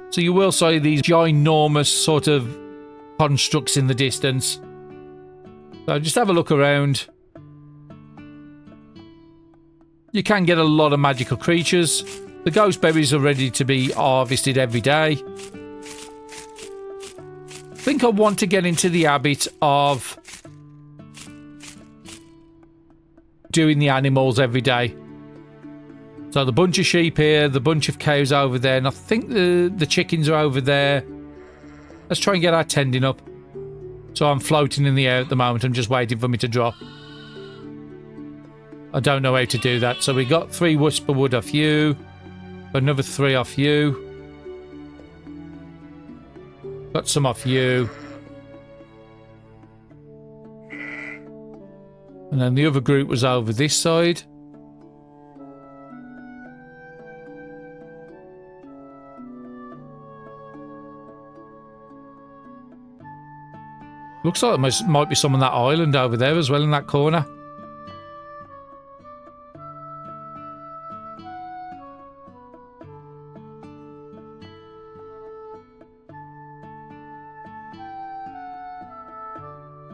So you will see these ginormous sort of constructs in the distance. So just have a look around. You can get a lot of magical creatures. The ghost berries are ready to be harvested every day. I think I want to get into the habit of doing the animals every day. So the bunch of sheep here, the bunch of cows over there, and I think the chickens are over there. Let's try and get our tending up. So I'm floating in the air at the moment. I'm just waiting for me to drop. I don't know how to do that. So we got 3 whisper wood off you. Another 3 off you. Got some off you. And then the other group was over this side. Looks like there might be some on that island over there as well in that corner.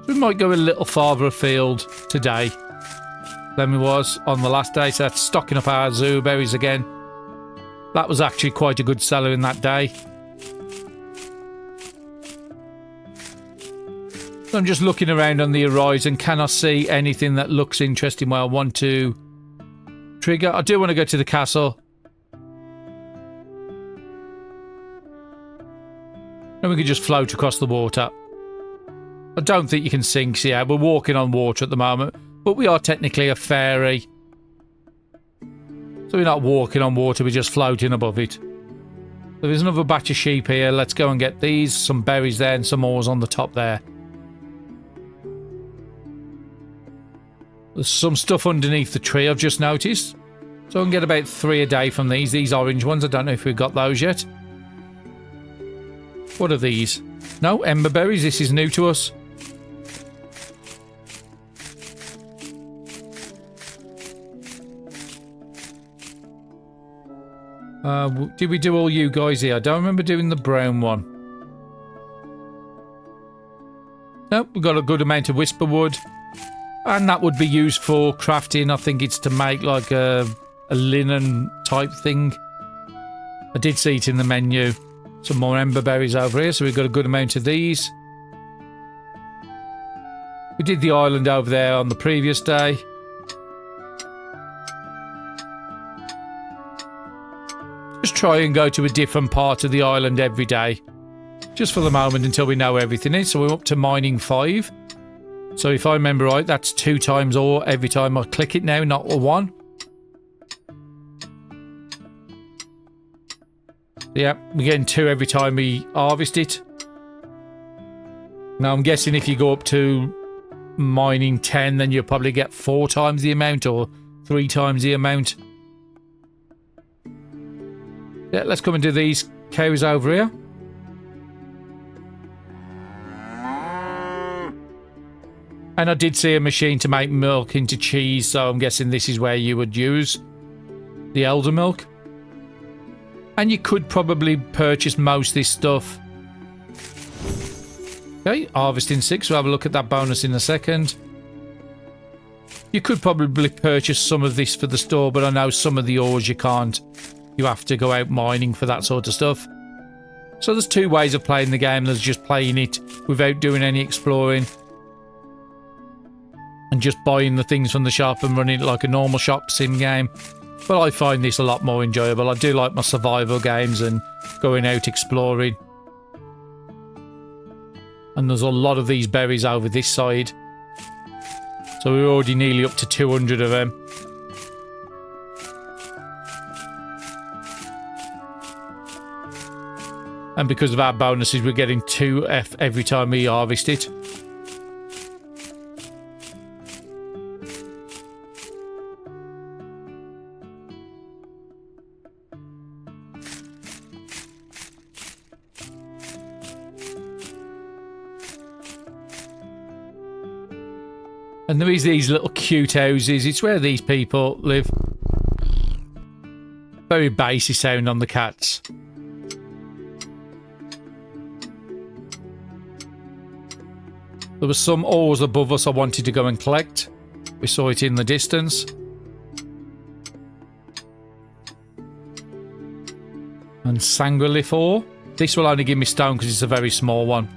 We might go a little farther afield today than we was on the last day. So that's stocking up our zoo berries again. That was actually quite a good seller in that day. So I'm just looking around on the horizon. Can I see anything that looks interesting where I want to trigger? I do want to go to the castle. And we can just float across the water. I don't think you can sink, so yeah, we're walking on water at the moment, but we are technically a fairy. So we're not walking on water, we're just floating above it. So there's another batch of sheep here. Let's go and get these. Some berries there and some ores on the top there. There's some stuff underneath the tree I've just noticed. So I can get about 3 a day from these orange ones. I don't know if we've got those yet. What are these? No, ember berries. This is new to us. Did we do all you guys here? I don't remember doing the brown one. Nope, we've got a good amount of whisper wood. And that would be used for crafting. I think it's to make like a linen type thing. I did see it in the menu. Some more ember berries over here, so we've got a good amount of these. We did the island over there on the previous day. Just try and go to a different part of the island every day. Just for the moment until we know everything is. So we're up to mining 5. So if I remember right, that's 2 times ore every time I click it now, not a 1. Yeah, we're getting 2 every time we harvest it. Now I'm guessing if you go up to mining 10, then you'll probably get 4 times the amount or 3 times the amount. Yeah, let's come and do these cows over here. And I did see a machine to make milk into cheese, so I'm guessing this is where you would use the elder milk. And you could probably purchase most of this stuff. Okay, harvesting 6. We'll have a look at that bonus in a second. You could probably purchase some of this for the store, but I know some of the ores you can't. You have to go out mining for that sort of stuff. So there's 2 ways of playing the game. There's just playing it without doing any exploring. And just buying the things from the shop and running it like a normal shop sim game. But I find this a lot more enjoyable. I do like my survival games and going out exploring. And there's a lot of these berries over this side. So we're already nearly up to 200 of them. And because of our bonuses, we're getting 2F every time we harvest it. And there is these little cute houses. It's where these people live. Very bassy sound on the cats. There was some ores above us I wanted to go and collect. We saw it in the distance. And Sangrelith ore. This will only give me stone because it's a very small one.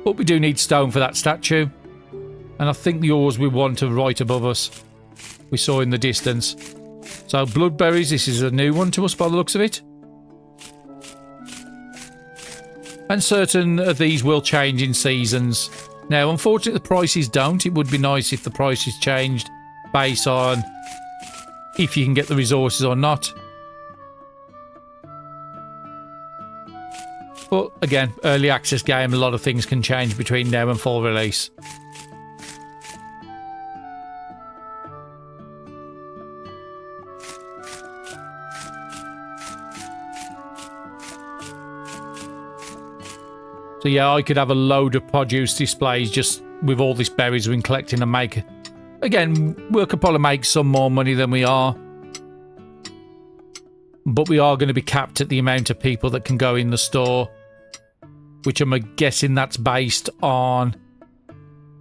But we do need stone for that statue. And I think the ores we want are right above us. We saw in the distance. So bloodberries, this is a new one to us by the looks of it. And certain of these will change in seasons. Now, unfortunately, the prices don't. It would be nice if the prices changed based on if you can get the resources or not. But again, early access game, a lot of things can change between now and full release. So yeah, I could have a load of produce displays just with all these berries we've been collecting and make... Again, we could probably make some more money than we are. But we are going to be capped at the amount of people that can go in the store. Which I'm guessing that's based on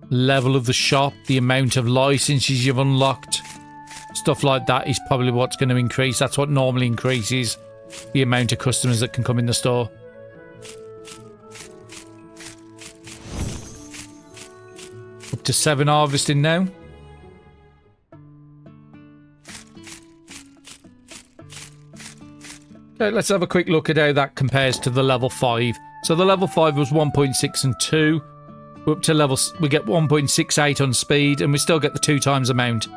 level of the shop, the amount of licenses you've unlocked. Stuff like that is probably what's going to increase. That's what normally increases the amount of customers that can come in the store. Up to 7 harvesting now. Okay, let's have a quick look at how that compares to the level 5. So the level 5 was 1.6 and 2. We're up to level... We get 1.68 on speed, and we still get the 2 times amount.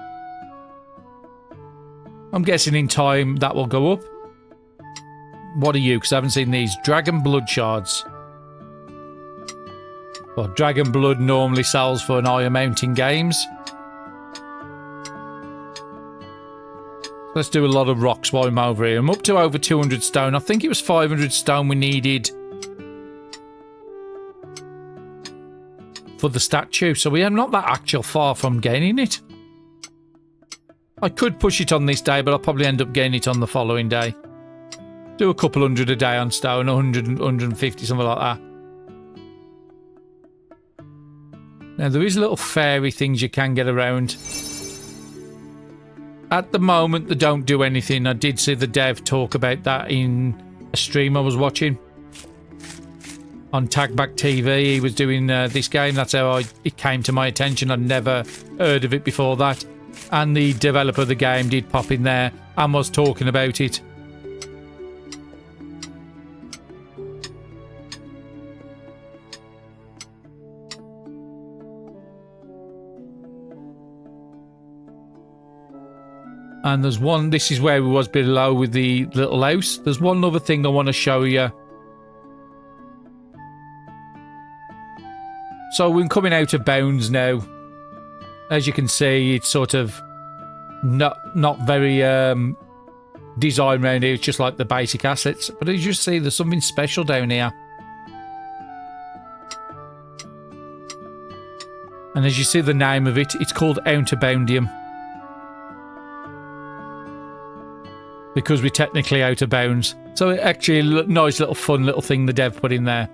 I'm guessing in time that will go up. What are you? Because I haven't seen these. Dragon Blood Shards. Well, Dragon Blood normally sells for an high amount in games. Let's do a lot of rocks while I'm over here. I'm up to over 200 stone. I think it was 500 stone we needed for the statue. So we are not that actual far from gaining it. I could push it on this day, but I'll probably end up gaining it on the following day. Do a couple hundred a day on stone, 100, 150, something like that. Now, there is little fairy things you can get around. At the moment, they don't do anything. I did see the dev talk about that in a stream I was watching. On Tagback TV, he was doing this game. That's how it came to my attention. I'd never heard of it before that. And the developer of the game did pop in there and was talking about it. And there's one, this is where we was below with the little house. There's one other thing I want to show you. So we're coming out of bounds now. As you can see, it's sort of not very designed around here. It's just like the basic assets. But as you see, there's something special down here. And as you see the name of it, it's called Outerboundium. Because we're technically out of bounds. So actually a nice little fun little thing the dev put in there.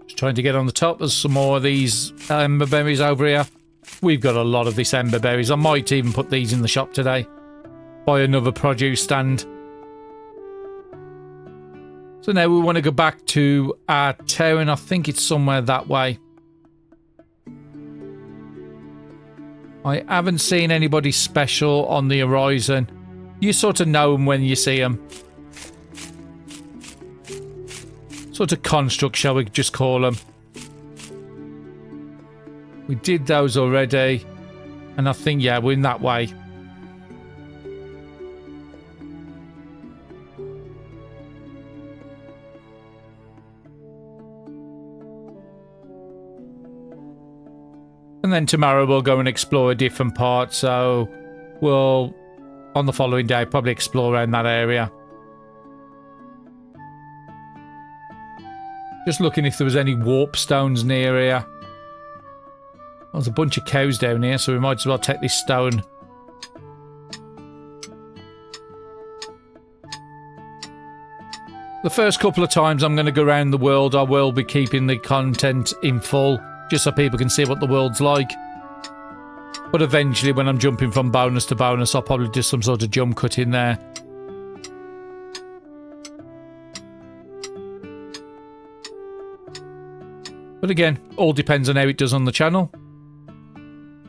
Just trying to get on the top. There's some more of these ember berries over here. We've got a lot of these ember berries. I might even put these in the shop today. Buy another produce stand. So now we want to go back to our town. I think it's somewhere that way. I haven't seen anybody special on the horizon. You sort of know them when you see them. Sort of construct, shall we just call them. We did those already. And I think, yeah, we're in that way. And then tomorrow we'll go and explore a different part, so we'll, on the following day, probably explore around that area. Just looking if there was any warp stones near here. There's a bunch of cows down here, so we might as well take this stone. The first couple of times I'm going to go around the world, I will be keeping the content in full, just so people can see what the world's like. But eventually, when I'm jumping from bonus to bonus, I'll probably do some sort of jump cut in there. But again, all depends on how it does on the channel.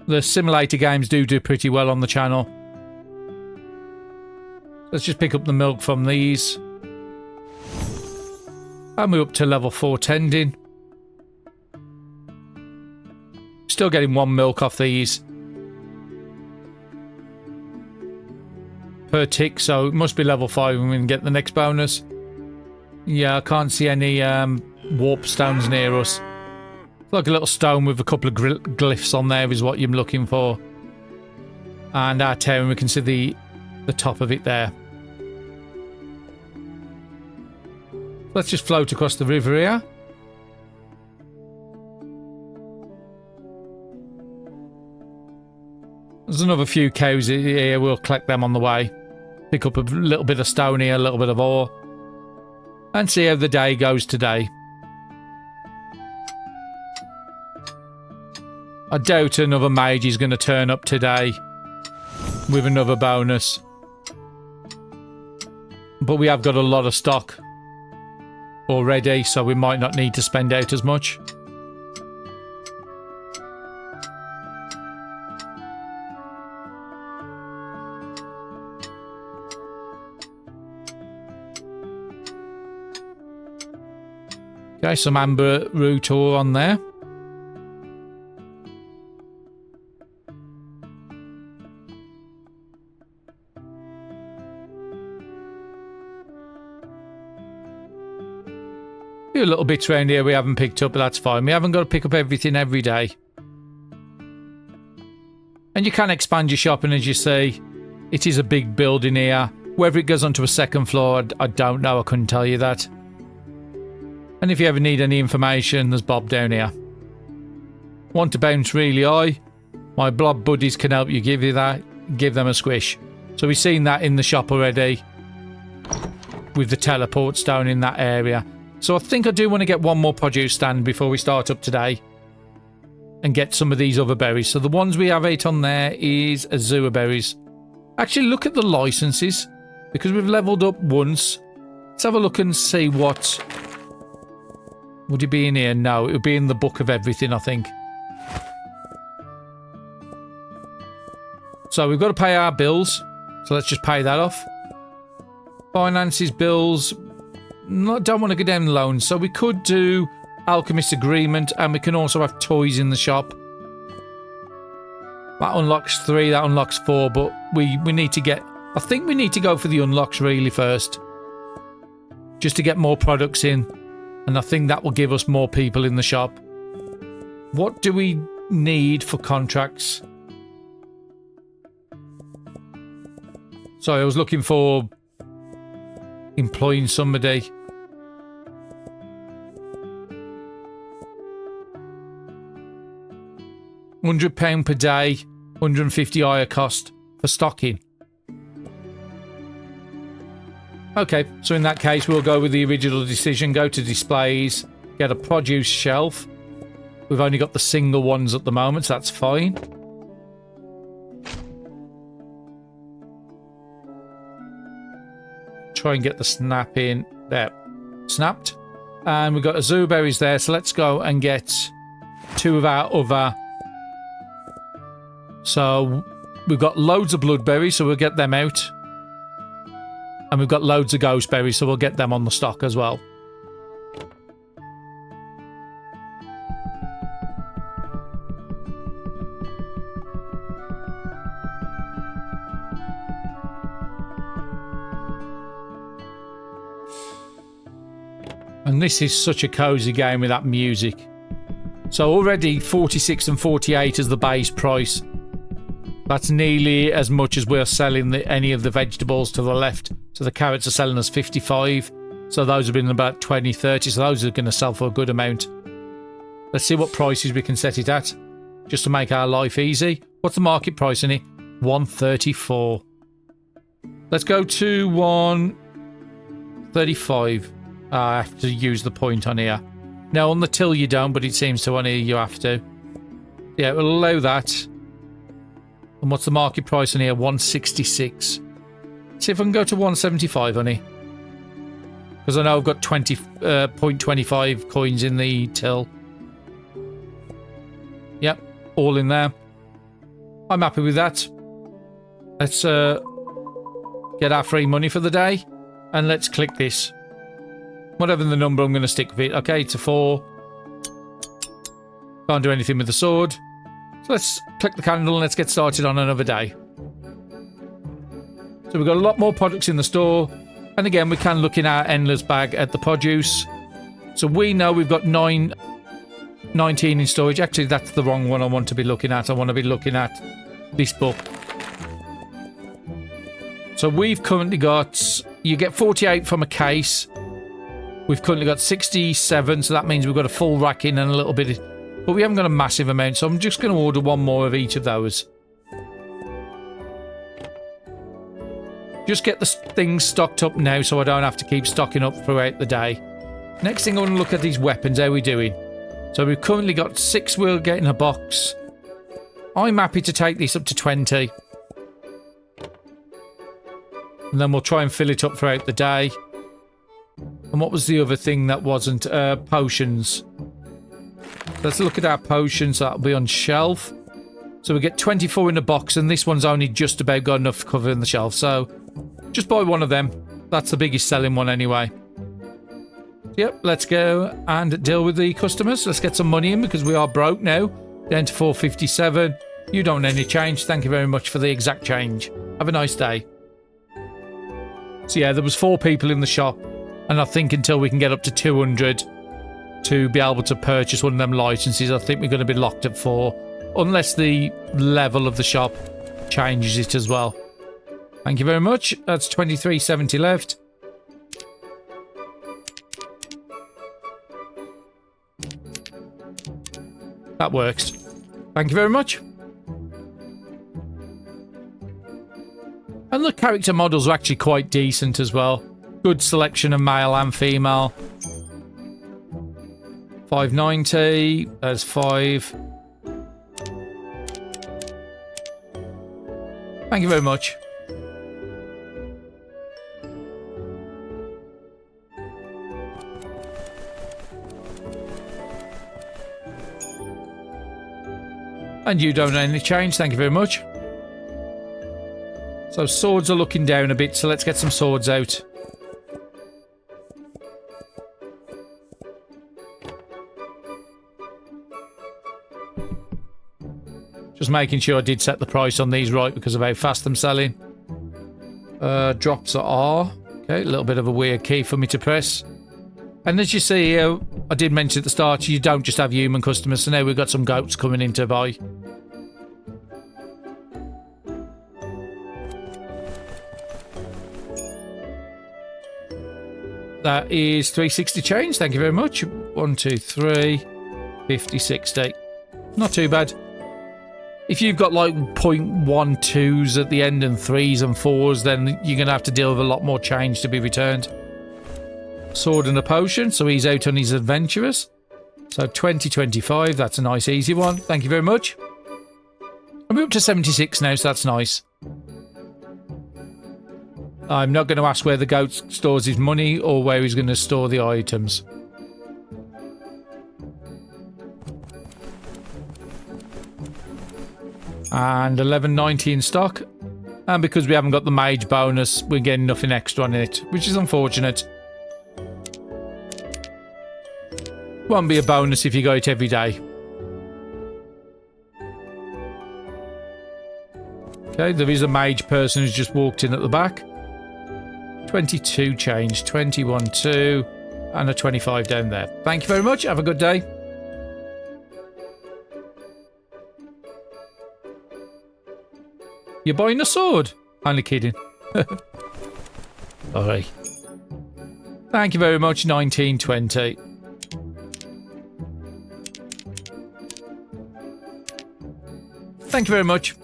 The simulator games do pretty well on the channel. Let's just pick up the milk from these. And we're up to level 4 tending. Still getting 1 milk off these per tick, so it must be level 5 and we can get the next bonus. Yeah, I can't see any warp stones near us. Like a little stone with a couple of glyphs on there is what you're looking for. And our town, we can see the top of it there. Let's just float across the river here. There's another few cows here. We'll collect them on the way. Pick up a little bit of stone here, a little bit of ore. And see how the day goes today. I doubt another mage is going to turn up today with another bonus. But we have got a lot of stock already, so we might not need to spend out as much. Okay, some amber root ore on there. A little bits around here we haven't picked up, but that's fine. We haven't got to pick up everything every day. And you can expand your shop, and as you see, it is a big building here. Whether it goes onto a second floor, I don't know. I couldn't tell you that. And if you ever need any information, there's Bob down here. Want to bounce really high? My blob buddies can help you give that. Give them a squish. So we've seen that in the shop already with the teleport stone in that area. So I think I do want to get one more produce stand before we start up today and get some of these other berries. So the ones we have 8 on there is azure berries. Actually, look at the licenses because we've leveled up once. Let's have a look and see what... Would it be in here? No, it would be in the book of everything, I think. So we've got to pay our bills. So let's just pay that off. Finances, bills... don't want to go down loans, so we could do alchemist agreement, and we can also have toys in the shop. That unlocks 3, that unlocks 4, but we need to get... I think we need to go for the unlocks really first, just to get more products in, and I think that will give us more people in the shop. What do we need for contracts? Sorry, I was looking for employing somebody. £100 per day, 150 higher cost for stocking. Okay, so in that case we'll go with the original decision, go to displays, get a produce shelf. We've only got the single ones at the moment, so that's fine. Try and get the snap in there. Snapped. And we've got azure berries there, so let's go and get 2 of our other. So we've got loads of bloodberries, so we'll get them out. And we've got loads of ghost berries, so we'll get them on the stock as well. And this is such a cozy game with that music. So already 46 and 48 is the base price. That's nearly as much as we're selling any of the vegetables to the left. So the carrots are selling us 55. So those have been about 20, 30. So those are going to sell for a good amount. Let's see what prices we can set it at, just to make our life easy. What's the market price in it? 134. Let's go to 135. I have to use the point on here. No, on the till you don't, but it seems to on here you have to. Yeah, we'll allow that. And what's the market price on here? 166. See if I can go to 175, honey. Because I know I've got 0.25 coins in the till. Yep, all in there. I'm happy with that. Let's get our free money for the day. And let's click this. Whatever the number, I'm going to stick with it. Okay, it's a 4. Can't do anything with the sword. So let's click the candle and let's get started on another day. So we've got a lot more products in the store. And again, we can look in our endless bag at the produce. So we know we've got 19 in storage. Actually, that's the wrong one I want to be looking at. I want to be looking at this book. So we've currently got... You get 48 from a case. We've currently got 67, so that means we've got a full rack in and a little bit... But we haven't got a massive amount, so I'm just going to order one more of each of those. Just get the things stocked up now so I don't have to keep stocking up throughout the day. Next thing I want to look at these weapons. How are we doing? So we've currently got 6 we'll get in a box. I'm happy to take this up to 20. And then we'll try and fill it up throughout the day. And what was the other thing that wasn't? Potions. Let's look at our potions. That'll be on shelf. So we get 24 in the box, and this one's only just about got enough to cover in the shelf. So just buy one of them. That's the biggest selling one anyway. Yep, let's go and deal with the customers. Let's get some money in because we are broke now. Down to 457. You don't need any change. Thank you very much for the exact change. Have a nice day. So yeah, there was 4 people in the shop. And I think until we can get up to 200 to be able to purchase one of them licenses, I think we're going to be locked at 4. Unless the level of the shop changes it as well. Thank you very much. That's 23.70 left. That works. Thank you very much. And the character models are actually quite decent as well. Good selection of male and female. 590. There's 5. Thank you very much. And you don't need any change. Thank you very much. So swords are looking down a bit, so let's get some swords out. Just making sure I did set the price on these right because of how fast I'm selling. Drops are R. Okay, a little bit of a weird key for me to press. And as you see here, I did mention at the start, you don't just have human customers, so now we've got some goats coming in to buy. That is 360 change. Thank you very much. 1, 2, 3, 50, 60. Not too bad. If you've got like 0.12s at the end and 3s and 4s, then you're going to have to deal with a lot more change to be returned. Sword and a potion, so he's out on his adventurers. So 2025, that's a nice easy one. Thank you very much. I'm up to 76 now, so that's nice. I'm not going to ask where the goat stores his money or where he's going to store the items. And 1190 in stock. And because we haven't got the mage bonus, we're getting nothing extra on it, which is unfortunate. Won't be a bonus if you go it every day. Okay, there is a mage person who's just walked in at the back. 22 change, 21, 2, and a 25 down there. Thank you very much. Have a good day. You're buying a sword? Only kidding. Alright. Thank you very much, 1920. Thank you very much.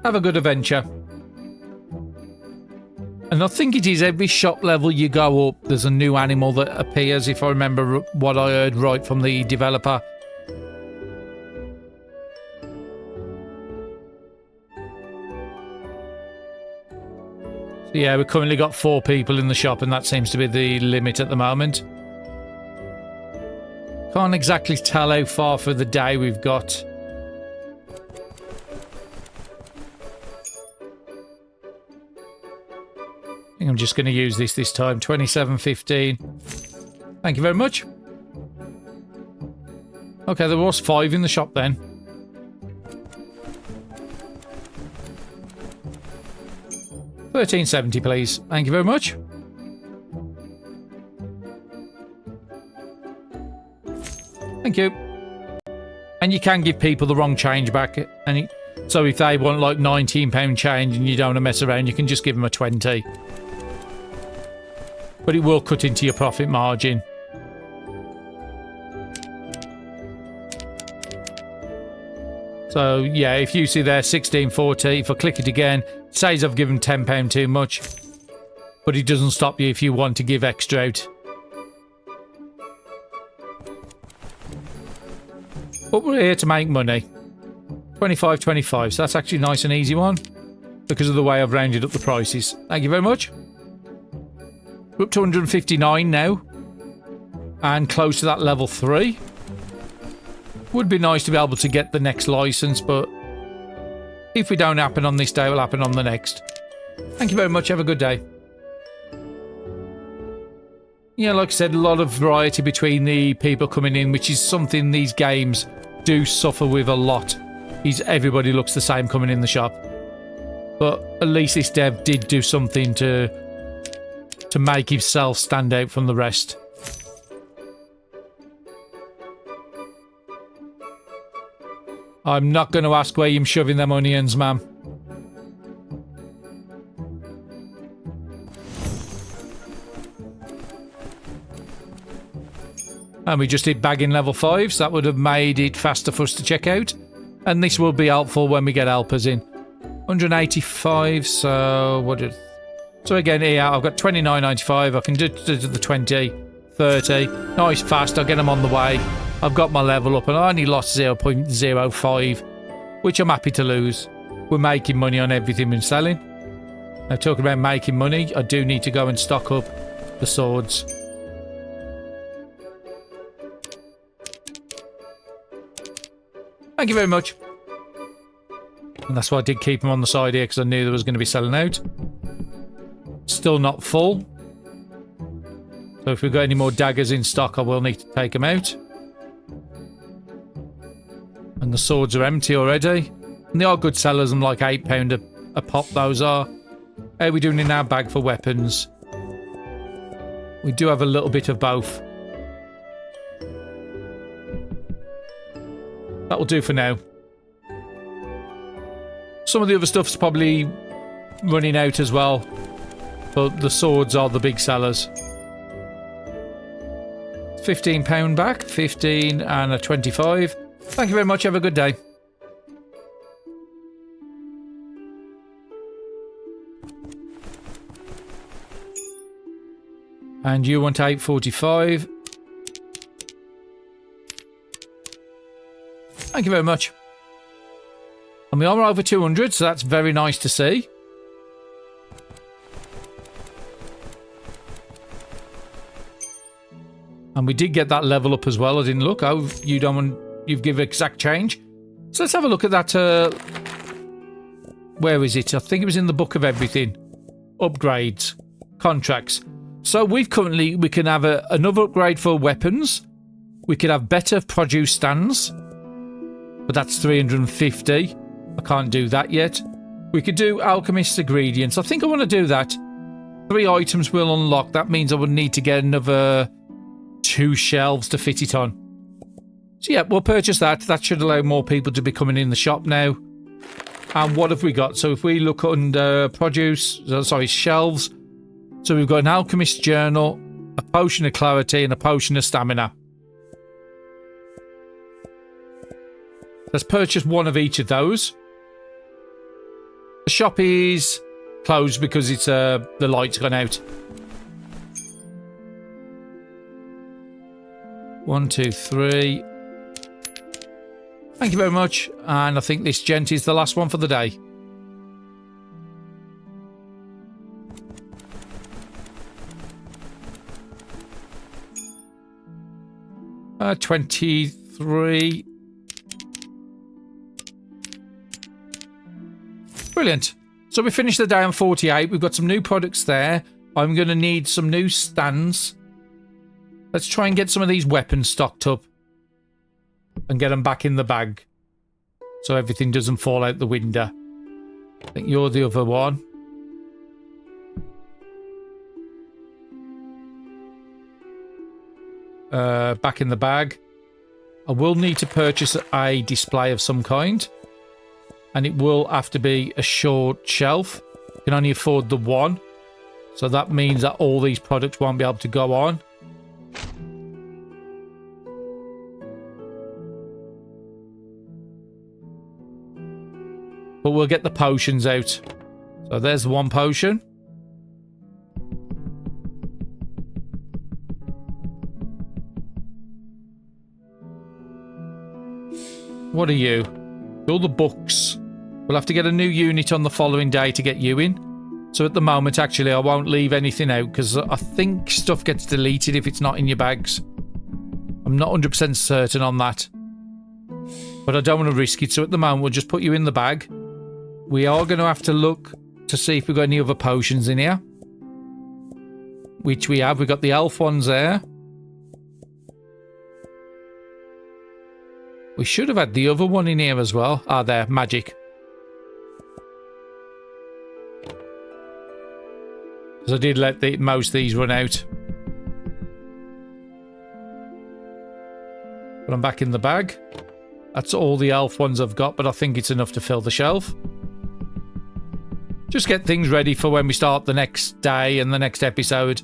Have a good adventure. And I think it is every shop level you go up, there's a new animal that appears, if I remember what I heard right from the developer. So yeah, we've currently got 4 people in the shop, and that seems to be the limit at the moment. Can't exactly tell how far for the day we've got. I think I'm just going to use this time. 27.15. Thank you very much. Okay, there was 5 in the shop then. $13.70, please. Thank you very much. Thank you. And you can give people the wrong change back. So if they want like £19 change and you don't want to mess around, you can just give them a 20. But it will cut into your profit margin. So yeah, if you see there 16.40, if I click it again, it says I've given £10 too much. But it doesn't stop you if you want to give extra out. But we're here to make money. 25.25, so that's actually a nice and easy one. Because of the way I've rounded up the prices. Thank you very much. We're up to 159 now. And close to that level 3. Would be nice to be able to get the next license, but if we don't happen on this day, it will happen on the next. Thank you very much. Have a good day. Yeah, like I said, a lot of variety between the people coming in, which is something these games do suffer with a lot. Everybody looks the same coming in the shop. But at least this dev did do something to make himself stand out from the rest. I'm not going to ask where you're shoving them onions, ma'am. And we just hit bagging level 5, so that would have made it faster for us to check out. And this will be helpful when we get helpers in. 185, so so again here, I've got 29.95. I can do the 20, 30. Nice, fast, I'll get them on the way. I've got my level up and I only lost 0.05, which I'm happy to lose. We're making money on everything we're selling. Now, talking about making money, I do need to go and stock up the swords. Thank you very much. And that's why I did keep them on the side here, because I knew there was going to be selling out. Still not full. So if we've got any more daggers in stock, I will need to take them out. And the swords are empty already. And they are good sellers. I'm like £8 a pop, those are. How are we doing in our bag for weapons? We do have a little bit of both. That will do for now. Some of the other stuff's probably running out as well. But the swords are the big sellers. £15 back. 15 and a 25. Thank you very much. Have a good day. And you want 8.45. Thank you very much. And we are over 200, so that's very nice to see. And we did get that level up as well. I didn't look. Oh, you've given exact change. So let's have a look at that. Where is it? I think it was in the book of everything. Upgrades. Contracts. So we can have another upgrade for weapons. We could have better produce stands. But that's 350. I can't do that yet. We could do alchemist's ingredients. I think I want to do that. 3 items will unlock. That means I would need to get another 2 shelves to fit it on. So yeah, we'll purchase that. That should allow more people to be coming in the shop now. And what have we got? So if we look under produce, sorry, shelves. So we've got an alchemist journal, a potion of clarity, and a potion of stamina. Let's purchase one of each of those. The shop is closed because it's the light's gone out. 1, 2, 3. Thank you very much. And I think this gent is the last one for the day. Uh, 23. Brilliant. So we finished the day on 48. We've got some new products there. I'm going to need some new stands. Let's try and get some of these weapons stocked up and get them back in the bag so everything doesn't fall out the window. I think you're the other one. Back in the bag. I will need to purchase a display of some kind, and it will have to be a short shelf. You can only afford the one, so that means that all these products won't be able to go on. But we'll get the potions out. So there's the one potion. What are you? All the books. We'll have to get a new unit on the following day to get you in. So at the moment, actually, I won't leave anything out because I think stuff gets deleted if it's not in your bags. I'm not 100% certain on that. But I don't want to risk it. So at the moment, we'll just put you in the bag. We are going to have to look to see if we've got any other potions in here. Which we have. We've got the elf ones there. We should have had the other one in here as well. Ah, there. Magic. Because I did let most of these run out. But I'm back in the bag. That's all the elf ones I've got, but I think it's enough to fill the shelf. Just get things ready for when we start the next day and the next episode.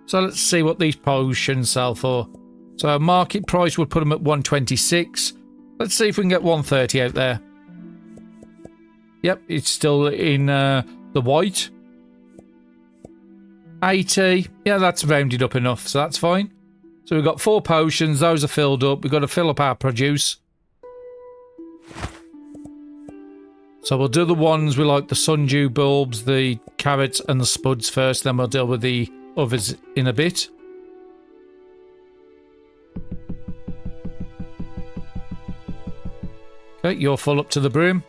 So let's see what these potions sell for. So market price would put them at 126. Let's see if we can get 130 out there. Yep, it's still in the white. 80. Yeah, that's rounded up enough, so that's fine. So we've got 4 potions. Those are filled up. We've got to fill up our produce. So we'll do the ones with like the sundew bulbs, the carrots and the spuds first. Then we'll deal with the others in a bit. Okay, you're full up to the brim.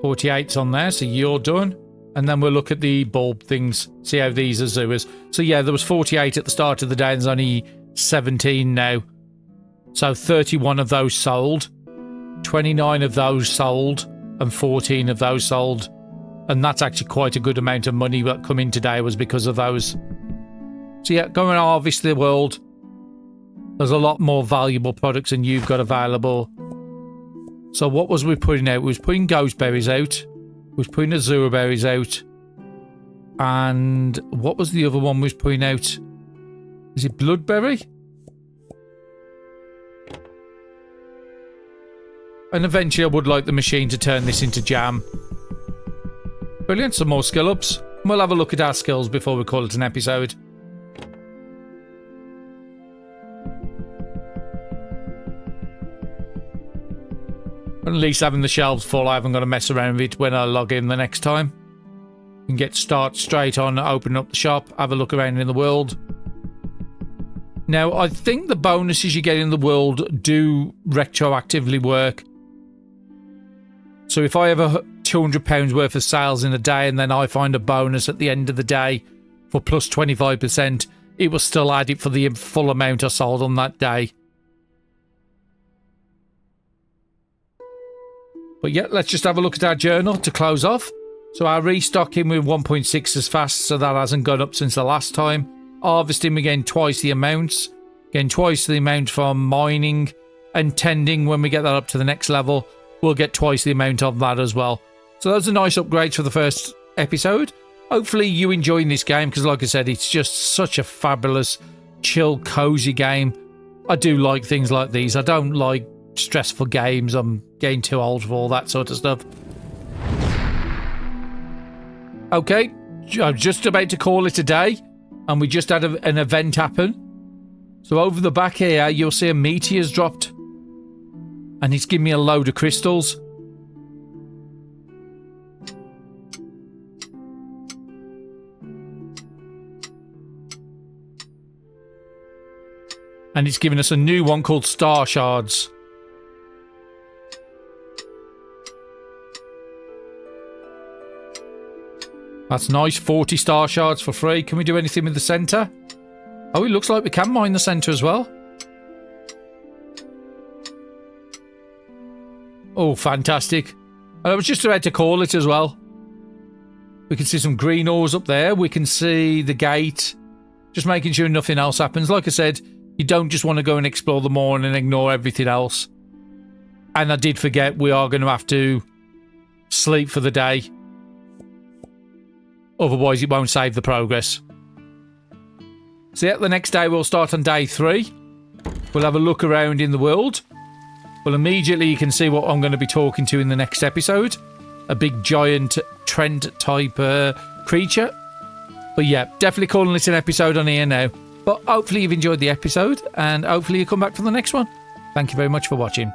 .48's on there, so you're done. And then we'll look at the bulb things, see how these are Zuas. So yeah, there was 48 at the start of the day, and there's only 17 now. So 31 of those sold, 29 of those sold, and 14 of those sold. And that's actually quite a good amount of money that come in today was because of those. So yeah, go and harvest the world. There's a lot more valuable products than you've got available. So what was we putting out? We was putting ghost berries out. We was putting azure berries out. And what was the other one we was putting out? Is it bloodberry? And eventually I would like the machine to turn this into jam. Brilliant, some more skill ups. We'll have a look at our skills before we call it an episode. At least having the shelves full, I haven't got to mess around with it when I log in the next time. You can start straight on, open up the shop, have a look around in the world. Now, I think the bonuses you get in the world do retroactively work. So if I have £200 worth of sales in a day and then I find a bonus at the end of the day for plus 25%, it will still add it for the full amount I sold on that day. But yeah, let's just have a look at our journal to close off. So our restocking with 1.6 as fast, so that hasn't gone up since the last time. Harvesting, we're getting twice the amounts. Getting twice the amount from mining. intending when we get that up to the next level, we'll get twice the amount of that as well. So those are nice upgrades for the first episode. Hopefully you enjoying this game, because like I said, it's just such a fabulous, chill, cozy game. I do like things like these. I don't like stressful games. I'm getting too old for all that sort of stuff. Okay, I'm just about to call it a day, and we just had an event happen. So over the back here, you'll see a meteor's dropped, and it's giving me a load of crystals. And it's giving us a new one called Star Shards. That's nice, 40 Star Shards for free. Can we do anything with the centre? Oh, it looks like we can mine the centre as well. Oh, fantastic. And I was just about to call it as well. We can see some green ores up there. We can see the gate. Just making sure nothing else happens. Like I said, you don't just want to go and explore the morn and ignore everything else. And I did forget, we are going to have to sleep for the day. Otherwise, it won't save the progress. So yeah, the next day we'll start on day 3. We'll have a look around in the world. Well, immediately you can see what I'm going to be talking to in the next episode. A big giant Trent type creature. But yeah, definitely calling it an episode on here now. But hopefully you've enjoyed the episode, and hopefully you come back for the next one. Thank you very much for watching.